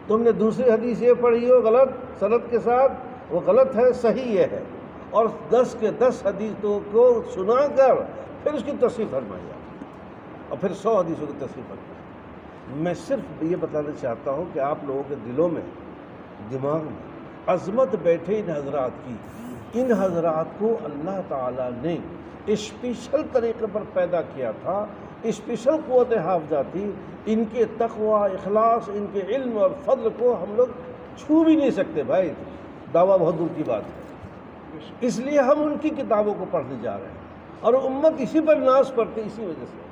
تم نے دوسری حدیث یہ پڑھی ہو غلط سند کے ساتھ، وہ غلط ہے، صحیح یہ ہے، اور 10 کے 10 حدیثوں کو سنا کر پھر اس کی تصحیح فرمائی اور پھر 100 حدیثوں کی تصحیح فرمائی۔ میں صرف یہ بتانا چاہتا ہوں کہ آپ لوگوں کے دلوں میں دماغ میں عظمت بیٹھے ان حضرات کی، ان حضرات کو اللہ تعالیٰ نے اسپیشل طریقے پر پیدا کیا تھا، اسپیشل قوت حافظہ تھی، ان کے تقوی، اخلاص، ان کے علم اور فضل کو ہم لوگ چھو بھی نہیں سکتے بھائی، دعویٰ بہت دور کی بات ہے، اس لیے ہم ان کی کتابوں کو پڑھنے جا رہے ہیں اور امت اسی پر ناز پڑتی، اسی وجہ سے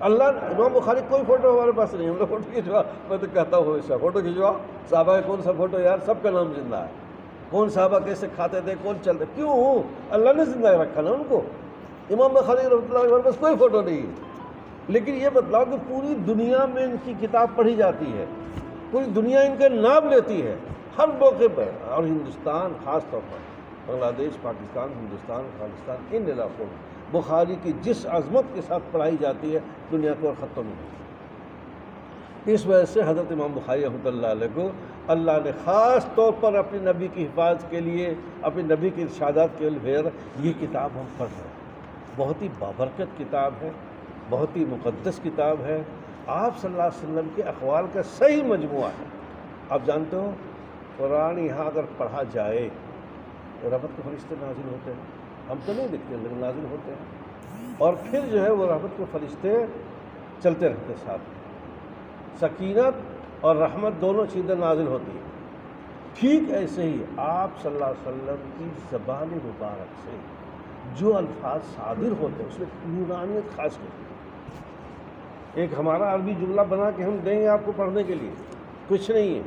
اللہ امام بخاری کوئی فوٹو ہمارے پاس نہیں، ہم لوگ فوٹو کھنچوا، میں تو کہتا ہوں ہمیشہ فوٹو کھنچواؤ، صحابہ کا کون سا فوٹو یار، سب کا نام زندہ ہے، کون صحابہ کیسے کھاتے تھے، کون چلتے، کیوں اللہ نے زندہ رکھا نا ان کو۔ امام بخاری رحمۃ اللہ علیہ پاس کوئی فوٹو نہیں ہے، لیکن یہ بتلاؤ کہ پوری دنیا میں ان کی کتاب پڑھی جاتی ہے، پوری دنیا ان کا نام لیتی ہے ہر موقع پر، اور ہندوستان خاص طور پر بنگلہ دیش، پاکستان، ہندوستان، افغانستان، ان علاقوں میں بخاری کی جس عظمت کے ساتھ پڑھائی جاتی ہے دنیا کو اور ختم نہیں۔ اس وجہ سے حضرت امام بخاری رحمۃ اللہ علیہ کو اللہ نے خاص طور پر اپنے نبی کی حفاظت کے لیے، اپنے نبی کی ارشادات کے لیے یہ کتاب ہم پڑھ رہے ہیں، بہت ہی بابرکت کتاب ہے، بہت ہی مقدس کتاب ہے، آپ صلی اللہ علیہ وسلم کے اقوال کا صحیح مجموعہ ہے۔ آپ جانتے ہو قرآن یہاں اگر پڑھا جائے تو رحمت کے فرشتے نازل ہوتے ہیں، ہم تو نہیں دیکھتے لیکن نازل ہوتے ہیں، اور پھر جو ہے وہ رحمت کے فرشتے چلتے رہتے ساتھ، سکینت اور رحمت دونوں چیزیں نازل ہوتی ہیں۔ ٹھیک ایسے ہی آپ صلی اللہ علیہ وسلم کی زبان مبارک سے جو الفاظ صادر ہوتے ہیں اس میں نورانیت خاص ہوتی ہے۔ ایک ہمارا عربی جملہ بنا کے ہم دیں گے آپ کو پڑھنے کے لیے، کچھ نہیں ہے،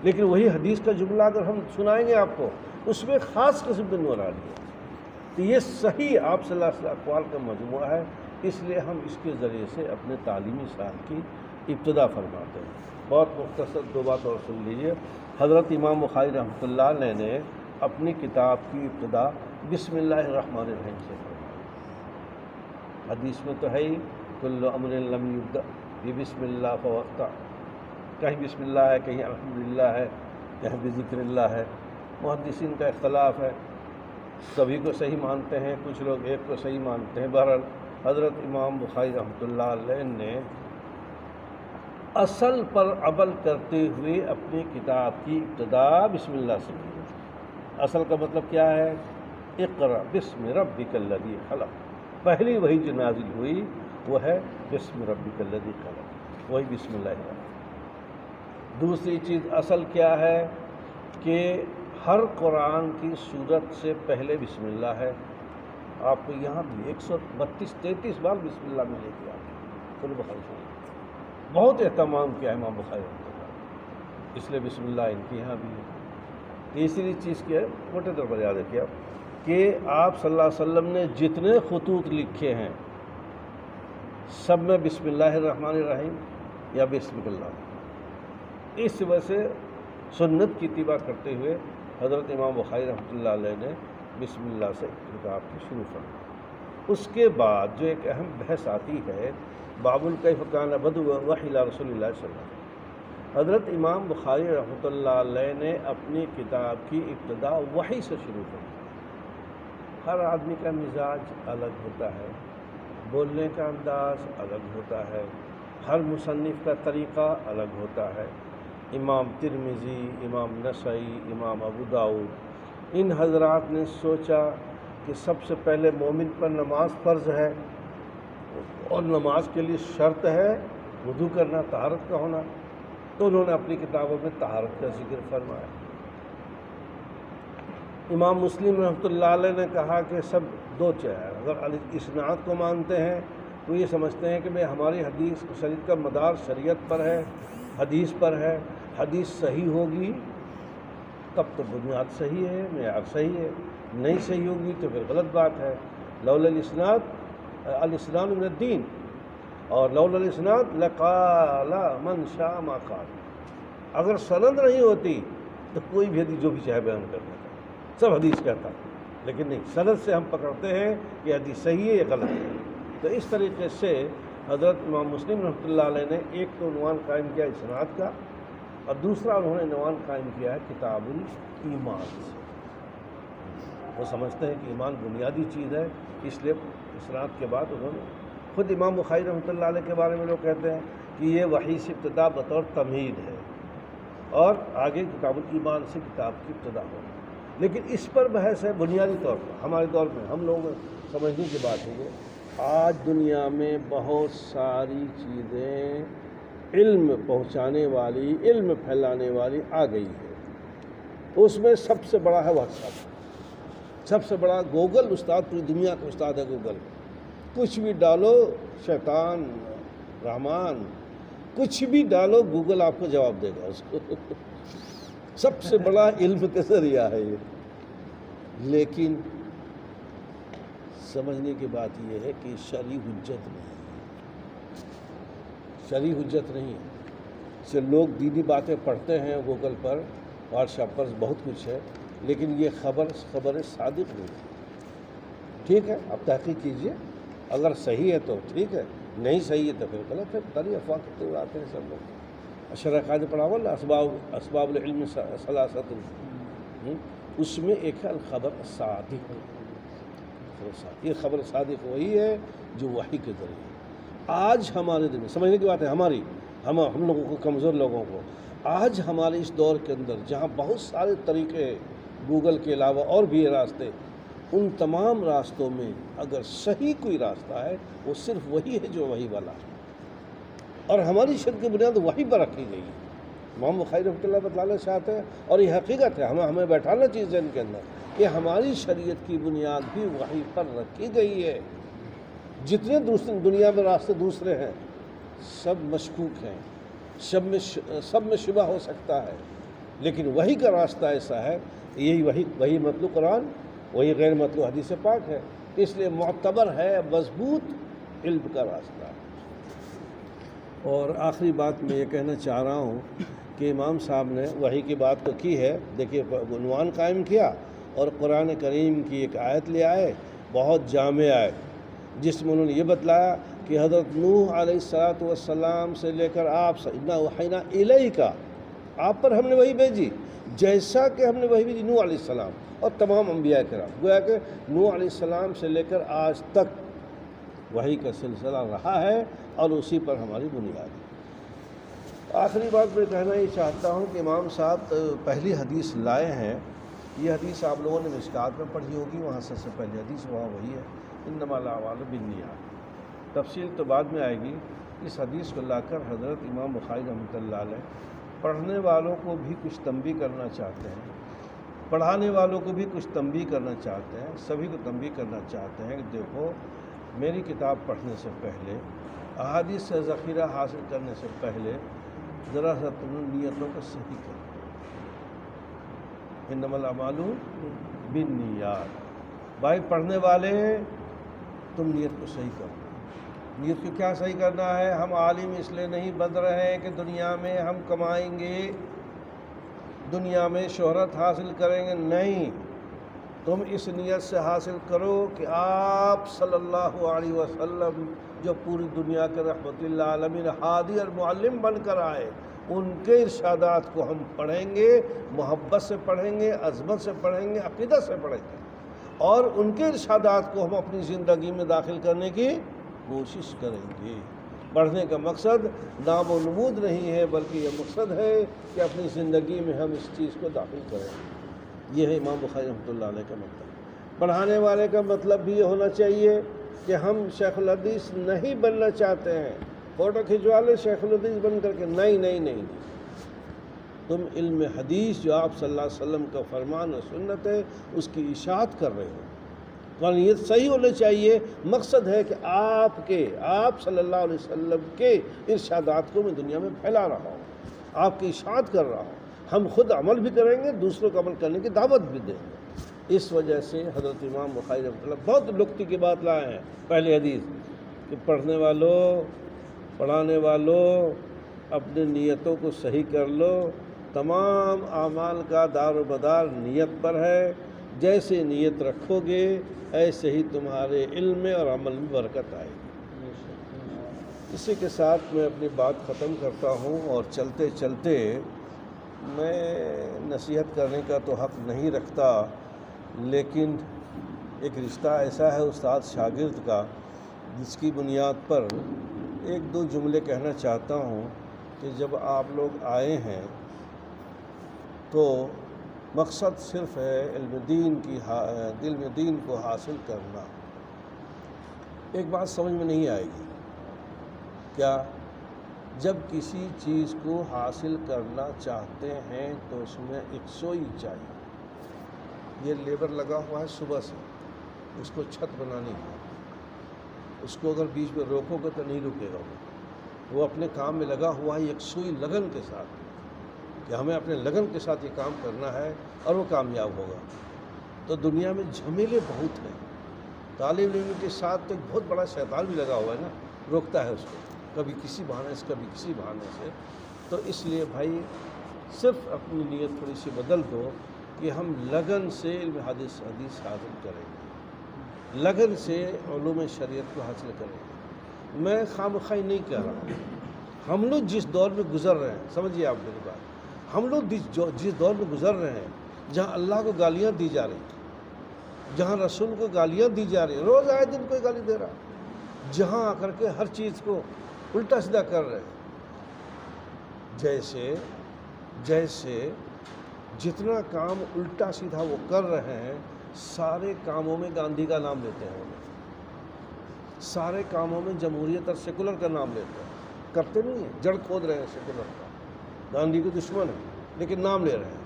لیکن وہی حدیث کا جملہ اگر ہم سنائیں گے آپ کو اس میں خاص قسم کی نورانیت ہے۔ تو یہ صحیح آپ صلی اللہ علیہ وسلم اقوال کا مجموعہ ہے، اس لیے ہم اس کے ذریعے سے اپنے تعلیمی سال کی ابتدا فرماتے ہیں۔ بہت مختصر 2 بات اور سن لیجیے۔ حضرت امام بخاری رحمۃ اللہ علیہ نے اپنی کتاب کی ابتدا بسم اللہ الرحمن الرحیم سے فرمائی۔ حدیث میں تو ہے ہی کل امر لم یبدأ بسم اللہ فوقتا، کہیں بسم اللہ ہے، کہیں الحمدللہ ہے، کہیں بذکر اللہ ہے۔ محدثین کا اختلاف ہے، سبھی کو صحیح مانتے ہیں، کچھ لوگ ایک کو صحیح مانتے ہیں۔ بہرحال حضرت امام بخاری رحمۃ اللہ علیہ نے اصل پر عمل کرتے ہوئے اپنی کتاب کی ابتدا بسم اللہ سے کی۔ اصل کا مطلب کیا ہے؟ اقرأ بسم ربک الذی خلق، پہلی وہی جو نازل ہوئی وہ ہے بسم ربک الذی خلق، وہی بسم اللہ الرحمن۔ دوسری چیز اصل کیا ہے کہ ہر قرآن کی سورت سے پہلے بسم اللہ ہے۔ آپ کو یہاں بھی 132-133 بار بسم اللہ ملے گی آپ کو بخاری شریف۔ بہت اہتمام کیا ہے امام بخاری رحمۃ اللہ، اس لیے بسم اللہ ان کے یہاں بھی ہے۔ تیسری چیز کیا ہے، موٹے طور پر یاد رکھیے کہ آپ صلی اللہ علیہ وسلم نے جتنے خطوط لکھے ہیں سب میں بسم اللہ الرحمن الرحیم یا بسم اللہ، اس وجہ سے سنت کی اتباع کرتے ہوئے حضرت امام بخاری رحمۃ اللہ علیہ نے بسم اللہ سے کتاب کی شروع فرمائی۔ اس کے بعد جو ایک اہم بحث آتی ہے، باب کیف کان بدء الوحی الی رسول اللہ صلی اللہ علیہ وسلم۔ حضرت امام بخاری رحمۃ اللہ علیہ نے اپنی کتاب کی ابتدا وحی سے شروع کی۔ ہر آدمی کا مزاج الگ ہوتا ہے، بولنے کا انداز الگ ہوتا ہے، ہر مصنف کا طریقہ الگ ہوتا ہے۔ امام ترمذی، امام نسائی، امام ابو داؤد، ان حضرات نے سوچا کہ سب سے پہلے مومن پر نماز فرض ہے اور نماز کے لیے شرط ہے وضو کرنا، طہارت کا ہونا، تو انہوں نے اپنی کتابوں میں طہارت کا ذکر فرمایا۔ امام مسلم رحمۃ اللہ علیہ نے کہا کہ سب دو چہر، اگر اسناد کو مانتے ہیں تو یہ سمجھتے ہیں کہ ہماری حدیث شریعت کا مدار شریعت پر ہے، حدیث پر ہے، حدیث صحیح ہوگی تب تو بنیاد صحیح ہے، معیار صحیح ہے، نہیں صحیح ہوگی تو پھر غلط بات ہے۔ لولا الاسناد الاسناد من الدین، اور لولا الاسناد لقال من شاء ما قال، اگر سند نہیں ہوتی تو کوئی بھی حدیث جو بھی چاہے بیان کر دیتا، سب حدیث کہتا، لیکن نہیں، سند سے ہم پکڑتے ہیں کہ حدیث صحیح ہے یا غلط ہے۔ تو اس طریقے سے حضرت امام مسلم رحمۃ اللہ علیہ نے ایک تو عنوان قائم کیا اسناد کا، اور دوسرا انہوں نے عنوان قائم کیا ہے کتاب الایمان سے۔ وہ سمجھتے ہیں کہ ایمان بنیادی چیز ہے، اس لیے اسناد کے بعد انہوں نے خود امام بخاری رحمۃ اللہ علیہ کے بارے میں لوگ کہتے ہیں کہ یہ وحی سے ابتدا بطور تمہید ہے، اور آگے کتاب الایمان سے کتاب کی ابتدا ہو۔ لیکن اس پر بحث ہے بنیادی طور پر، ہمارے دور میں ہم لوگ سمجھنے کی بات ہے کہ آج دنیا میں بہت ساری چیزیں علم پہنچانے والی، علم پھیلانے والی آ گئی ہے۔ اس میں سب سے بڑا ہے واٹس ایپ، سب سے بڑا گوگل استاد، پوری دنیا کا استاد ہے گوگل۔ کچھ بھی ڈالو، شیطان رحمان کچھ بھی ڈالو، گوگل آپ کو جواب دے گا اس کو۔ سب سے بڑا علم کا ذریعہ ہے یہ۔ لیکن سمجھنے کی بات یہ ہے کہ شرعی حجت نہیں ہے، شرعی حجت نہیں ہے۔ سے لوگ دینی باتیں پڑھتے ہیں گوگل پر، واٹس ایپ پر بہت کچھ ہے، لیکن یہ خبر صادق نہیں ہے۔ ٹھیک ہے، آپ تحقیق کیجئے، اگر صحیح ہے تو ٹھیک ہے، نہیں صحیح ہے تو پھر غلط ہے۔ پتہ نہیں افواہ کرتے ہوئے آتے ہیں سب لوگ۔ شرح قاعدہ پڑھا ہوا نا، اسباب العلم ثلاثۃ، اس میں ایک ہے الخبر الصادق۔ یہ خبر صادق وہی ہے جو وحی کے ذریعے۔ آج ہمارے دن میں سمجھنے کی بات ہے ہماری، ہم لوگوں کو، کمزور لوگوں کو، آج ہمارے اس دور کے اندر جہاں بہت سارے طریقے گوگل کے علاوہ اور بھی راستے، ان تمام راستوں میں اگر صحیح کوئی راستہ ہے وہ صرف وہی ہے جو وحی والا ہے، اور ہماری شرک کی بنیاد وحی پر رکھی گئی ہے۔ امام بخاری رحمۃ اللہ بتلانا چاہتے ہیں، اور یہ حقیقت ہے، ہمیں بیٹھانا چیز ہے ان کے اندر کہ ہماری شریعت کی بنیاد بھی وحی پر رکھی گئی ہے۔ جتنے دوسرے دنیا میں راستے دوسرے ہیں سب مشکوک ہیں، سب میں شبہ ہو سکتا ہے، لیکن وحی کا راستہ ایسا ہے، یہی وہی مطلوب قرآن، وہی غیر مطلوب حدیث پاک ہے، اس لیے معتبر ہے، مضبوط علم کا راستہ ہے۔ اور آخری بات میں یہ کہنا چاہ رہا ہوں کہ امام صاحب نے وحی کی بات تو کی ہے، دیکھیے عنوان قائم کیا اور قرآن کریم کی ایک آیت لے آئے، بہت جامع آیت، جس میں انہوں نے یہ بتلایا کہ حضرت نوح علیہ السلام سے لے کر آپ اِنَّا أَوْحَيْنَا إِلَيْكَ، آپ پر ہم نے وحی بھیجی جیسا کہ ہم نے وحی بھیجی نوح علیہ السلام اور تمام انبیاء کرام۔ گویا کہ نوح علیہ السلام سے لے کر آج تک وحی کا سلسلہ رہا ہے اور اسی پر ہماری بنیاد ہے۔ آخری بات میں کہنا یہ چاہتا ہوں کہ امام صاحب پہلی حدیث لائے ہیں یہ حدیث آپ لوگوں نے مشکات میں پڑھی ہوگی، وہاں سب سے پہلے حدیث وہاں وہی ہے، انما الاعمال بالنیات۔ تفصیل تو بعد میں آئے گی۔ اس حدیث کو لا کر حضرت امام بخاری رحمۃ اللہ علیہ پڑھنے والوں کو بھی کچھ تنبیہ کرنا چاہتے ہیں، پڑھانے والوں کو بھی کچھ تنبیہ کرنا چاہتے ہیں، سبھی کو تنبیہ کرنا چاہتے ہیں کہ دیکھو، میری کتاب پڑھنے سے پہلے، احادیث سے ذخیرہ حاصل کرنے سے پہلے ذرا سا تم نیتوں کو صحیح کرو۔ انما الاعمال بالنیات۔ بھائی پڑھنے والے، تم نیت کو صحیح کرو۔ نیت کو کیا صحیح کرنا ہے؟ ہم عالم اس لیے نہیں بن رہے ہیں کہ دنیا میں ہم کمائیں گے، دنیا میں شہرت حاصل کریں گے، نہیں۔ تم اس نیت سے حاصل کرو کہ آپ صلی اللہ علیہ وسلم جو پوری دنیا کے رحمت اللہ عالمین ہادی اور معلم بن کر آئے، ان کے ارشادات کو ہم پڑھیں گے، محبت سے پڑھیں گے، عظمت سے پڑھیں گے، عقیدت سے پڑھیں گے، اور ان کے ارشادات کو ہم اپنی زندگی میں داخل کرنے کی کوشش کریں گے۔ پڑھنے کا مقصد نام و نمود نہیں ہے، بلکہ یہ مقصد ہے کہ اپنی زندگی میں ہم اس چیز کو داخل کریں۔ یہ ہے امام بخاری رحمۃ اللہ علیہ کا مطلب۔ پڑھانے والے کا مطلب بھی یہ ہونا چاہیے کہ ہم شیخ الحدیث نہیں بننا چاہتے ہیں، فوٹو کھنچوا لے شیخ الحدیث بن کر کے، نہیں۔ تم علم حدیث جو آپ صلی اللہ علیہ وسلم کا فرمان و سنت ہے، اس کی اشاعت کر رہے ہو۔ یہ صحیح ہونا چاہیے۔ مقصد ہے کہ آپ صلی اللہ علیہ وسلم کے ارشادات کو میں دنیا میں پھیلا رہا ہوں، آپ کی اشاعت کر رہا ہوں۔ ہم خود عمل بھی کریں گے، دوسروں کو عمل کرنے کی دعوت بھی دیں گے۔ اس وجہ سے حضرت امام بخاری رحمۃ اللہ بہت لقطے کی بات لائے ہیں پہلے حدیث کہ پڑھنے والوں، پڑھانے والوں، اپنی نیتوں کو صحیح کر لو۔ تمام اعمال کا دار و مدار نیت پر ہے۔ جیسے نیت رکھو گے ایسے ہی تمہارے علم میں اور عمل میں برکت آئے گی۔ اسی کے ساتھ میں اپنی بات ختم کرتا ہوں، اور چلتے چلتے میں نصیحت کرنے کا تو حق نہیں رکھتا، لیکن ایک رشتہ ایسا ہے استاد شاگرد کا، جس کی بنیاد پر ایک دو جملے کہنا چاہتا ہوں کہ جب آپ لوگ آئے ہیں تو مقصد صرف ہے علم دین کو حاصل کرنا۔ ایک بات سمجھ میں نہیں آئے گی کیا؟ جب کسی چیز کو حاصل کرنا چاہتے ہیں تو اس میں یکسوئی چاہیے۔ یہ لیبر لگا ہوا ہے صبح سے، اس کو چھت بنانی ہے، اس کو اگر بیچ میں روکو گے تو نہیں رکے گا، وہ اپنے کام میں لگا ہوا ہے یکسوئی لگن کے ساتھ کہ ہمیں اپنے لگن کے ساتھ یہ کام کرنا ہے اور وہ کامیاب ہوگا۔ تو دنیا میں جھمیلے بہت ہیں، طالب علم کے ساتھ تو ایک بہت بڑا شیطان بھی لگا ہوا ہے نا، روکتا ہے اس کو، کبھی کسی بہانے سے کبھی کسی بہانے سے۔ تو اس لیے بھائی صرف اپنی نیت تھوڑی سی بدل دو کہ ہم لگن سے علم حدیث حاصل کریں گے، لگن سے علوم شریعت کو حاصل کریں گے۔ میں خواہ نہیں کہہ رہا ہوں، ہم لوگ جس دور میں گزر رہے ہیں، سمجھیے آپ میری بات، ہم لوگ جس دور میں گزر رہے ہیں جہاں اللہ کو گالیاں دی جا رہی ہیں، جہاں رسول کو گالیاں دی جا رہی ہیں، روز آئے دن کوئی گالی دے رہا، جہاں آ کر کے ہر چیز کو الٹا سیدھا کر رہے ہیں، جیسے جتنا کام الٹا سیدھا وہ کر رہے ہیں، سارے کاموں میں گاندھی کا نام لیتے ہیں، سارے کاموں میں جمہوریت اور سیکولر کا نام لیتے ہیں، کرتے نہیں ہیں، جڑ کھود رہے ہیں سیکولر کا، گاندھی کے دشمن ہیں لیکن نام لے رہے ہیں۔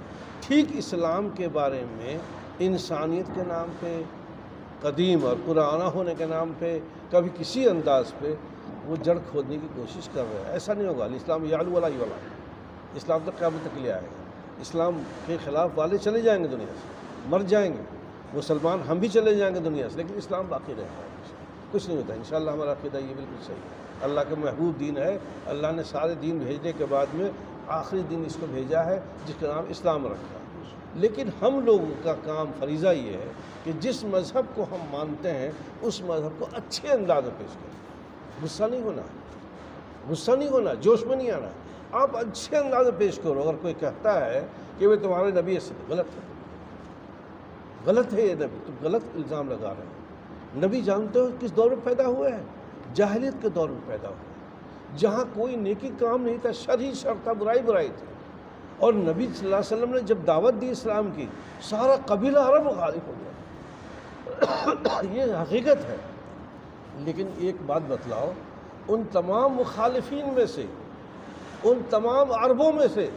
ٹھیک اسلام کے بارے میں انسانیت کے نام پہ، قدیم اور پرانا ہونے کے نام پہ، کبھی کسی انداز پہ وہ جڑ کھودنے کی کوشش کر رہے ہیں۔ ایسا نہیں ہوگا، اسلام یعلو ولا یعلا، اسلام تو قیامت تک لے آئے گا۔ اسلام کے خلاف والے چلے جائیں گے دنیا سے، مر جائیں گے، مسلمان ہم بھی چلے جائیں گے دنیا سے، لیکن اسلام باقی رہے گا، کچھ نہیں ہوتا انشاءاللہ۔ ہمارا عقیدہ یہ بالکل صحیح ہے، اللہ کا محبوب دین ہے، اللہ نے سارے دین بھیجنے کے بعد میں آخری دن اس کو بھیجا ہے جس کا نام اسلام رکھا۔ لیکن ہم لوگوں کا کام فریضہ یہ ہے کہ جس مذہب کو ہم مانتے ہیں اس مذہب کو اچھے انداز میں پیش کریں، غصہ نہیں ہونا، جوش میں نہیں آنا، آپ اچھے انداز میں پیش کرو۔ اگر کوئی کہتا ہے کہ وہ تمہارے نبی ایسے، غلط ہے یہ نبی، تم غلط الزام لگا رہے ہیں۔ نبی جانتے ہو کس دور میں پیدا ہوئے ہیں؟ جاہلیت کے دور میں پیدا ہوئے، جہاں کوئی نیکی کام نہیں تھا، شر ہی شر تھا، برائی تھی۔ اور نبی صلی اللہ علیہ وسلم نے جب دعوت دی اسلام کی سارا قبیلہ عرب مخالف ہو گیا، یہ حقیقت ہے۔ لیکن ایک بات بتلاؤ، ان تمام مخالفین میں سے، ان تمام عربوں میں سے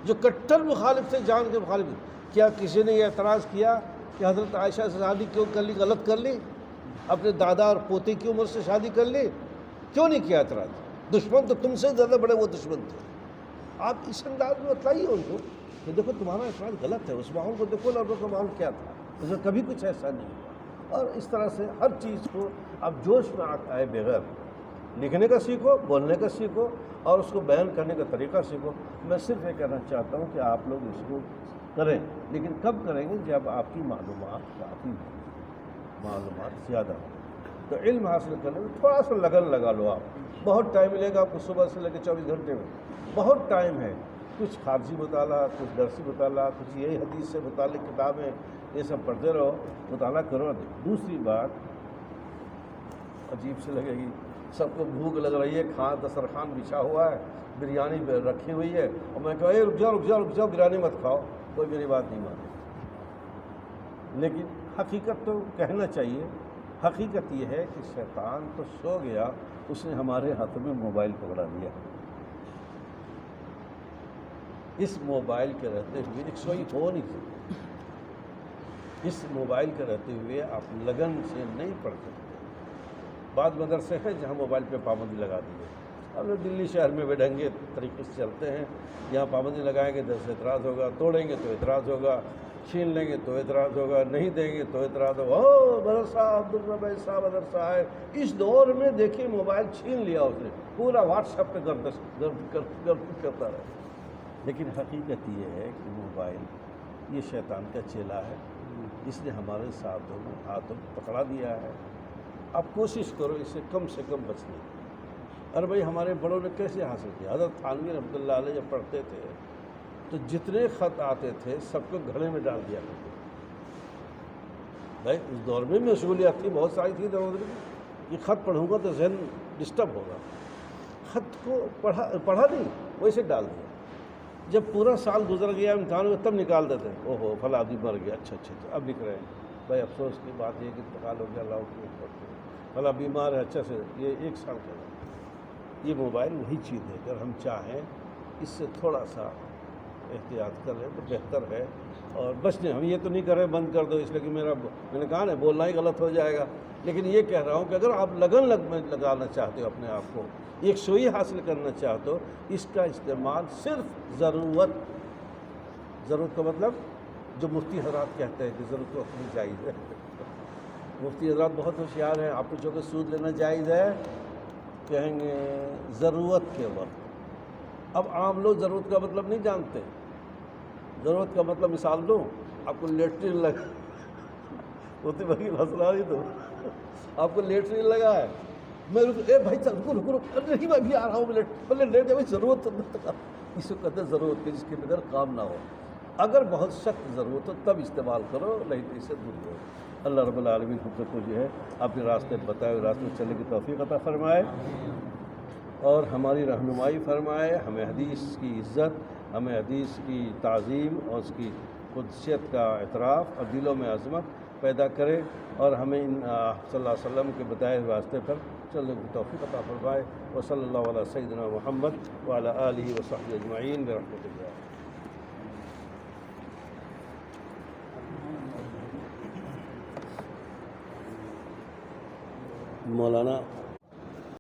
جو کٹر مخالف تھے، جان کے مخالف تھے، کیا کسی نے یہ اعتراض کیا کہ حضرت عائشہ سے شادی کیوں کر لی، غلط کر لی، اپنے دادا اور پوتے کی عمر سے شادی کر لی؟ کیوں نہیں کیا اعتراض؟ دشمن تو تم سے زیادہ بڑے وہ دشمن تھے۔ آپ اس انداز میں بتائیے ان کو کہ دیکھو تمہارا اعتراض غلط ہے، اس ماحول کو دیکھو، عربوں کا ماحول کیا تھا، اس میں کبھی کچھ ایسا نہیں ہوا۔ اور اس طرح سے ہر چیز کو اب جوش میں آئے بغیر لکھنے کا سیکھو، بولنے کا سیکھو، اور اس کو بیان کرنے کا طریقہ سیکھو۔ میں صرف یہ کہنا چاہتا ہوں کہ آپ لوگ اس کو کریں، لیکن کب کریں گے؟ جب آپ کی معلومات کافی ہوں، معلومات زیادہ ہوں۔ تو علم حاصل کرنے میں تھوڑا سا لگن لگا لو۔ آپ بہت ٹائم ملے گا آپ کو، صبح سے لے کے 24 گھنٹے میں بہت ٹائم ہے۔ کچھ خارجی مطالعہ، کچھ درسی مطالعہ، کچھ یہی حدیث سے متعلق کتابیں، یہ سب پڑھتے رہو، مطالعہ کرو۔ دوسری بات عجیب سے لگے گی، سب کو بھوک لگ رہی ہے، دسترخوان بچھا ہوا ہے، بریانی رکھی ہوئی ہے، اور میں کہوں رک جاؤ رک جاؤ رک جاؤ، بریانی مت کھاؤ، کوئی میری بات نہیں مانے۔ لیکن حقیقت تو کہنا چاہیے۔ حقیقت یہ ہے کہ شیطان تو سو گیا، اس نے ہمارے ہاتھ میں موبائل پکڑا دیا۔ اس موبائل کے رہتے ہوئے ایک سوئی ہو نہیں سکتی، اس موبائل کے رہتے ہوئے آپ لگن سے نہیں پڑھ سکتے۔ بعض مدرسے ہیں جہاں موبائل پہ پابندی لگا دی ہے۔ اب لوگ دلی شہر میں بے ڈھنگے طریقے سے چلتے ہیں، یہاں پابندی لگائیں گے تو اعتراض ہوگا، توڑیں گے تو اعتراض ہوگا، چھین لیں گے تو اعتراض ہوگا، نہیں دیں گے تو اعتراض ہوگا۔ مدرسہ عبدالرب صاحب مدرسہ ہے، اس دور میں دیکھیے موبائل چھین لیا اس نے، پورا واٹس ایپ پہ گرد کرتا رہا۔ لیکن حقیقت یہ ہے کہ موبائل یہ شیطان کا چیلا ہے، اس نے ہمارے ہاتھوں پکڑا دیا ہے۔ اب کوشش کرو اس سے کم بچنے کی۔ ارے بھائی ہمارے بڑوں نے کیسے حاصل کیا؟ حضرت تھانوی رحمۃ اللہ علیہ جب پڑھتے تھے تو جتنے خط آتے تھے سب کو گھڑے میں ڈال دیا کرتے تھے۔ بھائی اس دور میں مشغولیات تھی، بہت ساری تھی، یہ خط پڑھوں گا تو ذہن ڈسٹرب ہوگا، خط کو پڑھا نہیں، ویسے ڈال دیا۔ جب پورا سال گزر گیا امتحان میں تب نکال دیتے، اوہو فلاں آدمی مر گیا، اچھا اب لکھ رہے ہیں۔ بھائی افسوس کی بات یہ کہ انتقال ہو گیا، اللہ کی پڑھتے فلاں بیمار ہے، اچھا سے یہ 1 سال کا۔ یہ موبائل وہی چیز ہے، اگر ہم چاہیں اس سے تھوڑا سا احتیاط کر لیں تو بہتر ہے، اور بچنے ہم یہ تو نہیں کر رہے بند کر دو، اس لیے کہ میں نے کہا نا بولنا ہی غلط ہو جائے گا، لیکن یہ کہہ رہا ہوں کہ اگر آپ لگن لگانا چاہتے ہو اپنے آپ کو، ایک سوئی حاصل کرنا چاہتے ہو، اس کا استعمال صرف ضرورت کا مطلب جو مفتی حضرات کہتے ہیں کہ ضرورت وقت میں جائز ہے۔ مفتی حضرات بہت ہوشیار ہیں، آپ پوچھو کہ سود لینا جائز ہے، کہیں گے ضرورت کے وقت۔ اب عام لوگ ضرورت کا مطلب نہیں جانتے۔ ضرورت کا مطلب مثال دوں، آپ کو لیٹرین لگا، ہوتی بھائی مسئلہ نہیں، تو آپ کو لیٹرین لگا ہے، میں اے بھائی رکو نہیں میں بھی آ رہا ہوں، پہلے لیٹ جائے، ضرورت اس کو کہتے ہیں ضرورت کے، جس کے بغیر کام نہ ہو۔ اگر بہت سخت ضرورت ہو تب استعمال کرو، نہیں تو اس سے دور رہو۔ اللہ رب العالمین ہم سب کو جو ہے اپنے راستے بتائے ہوئے راستے میں چلنے کی توفیق عطا فرمائے، اور ہماری رہنمائی فرمائے، ہمیں حدیث کی عزت، ہمیں حدیث کی تعظیم اور اس کی قدسیت کا اعتراف اور دلوں میں عظمت پیدا کرے، اور ہمیں صلی اللہ علیہ وسلم کے بتائے ہوئے راستے پر چلنے کی توفیق عطا فرمائے۔ وصلی اللہ علیہ سیدنا محمد وعلی آلہ وصحبہ اجمعین برحمتہ اللہ۔ مولانا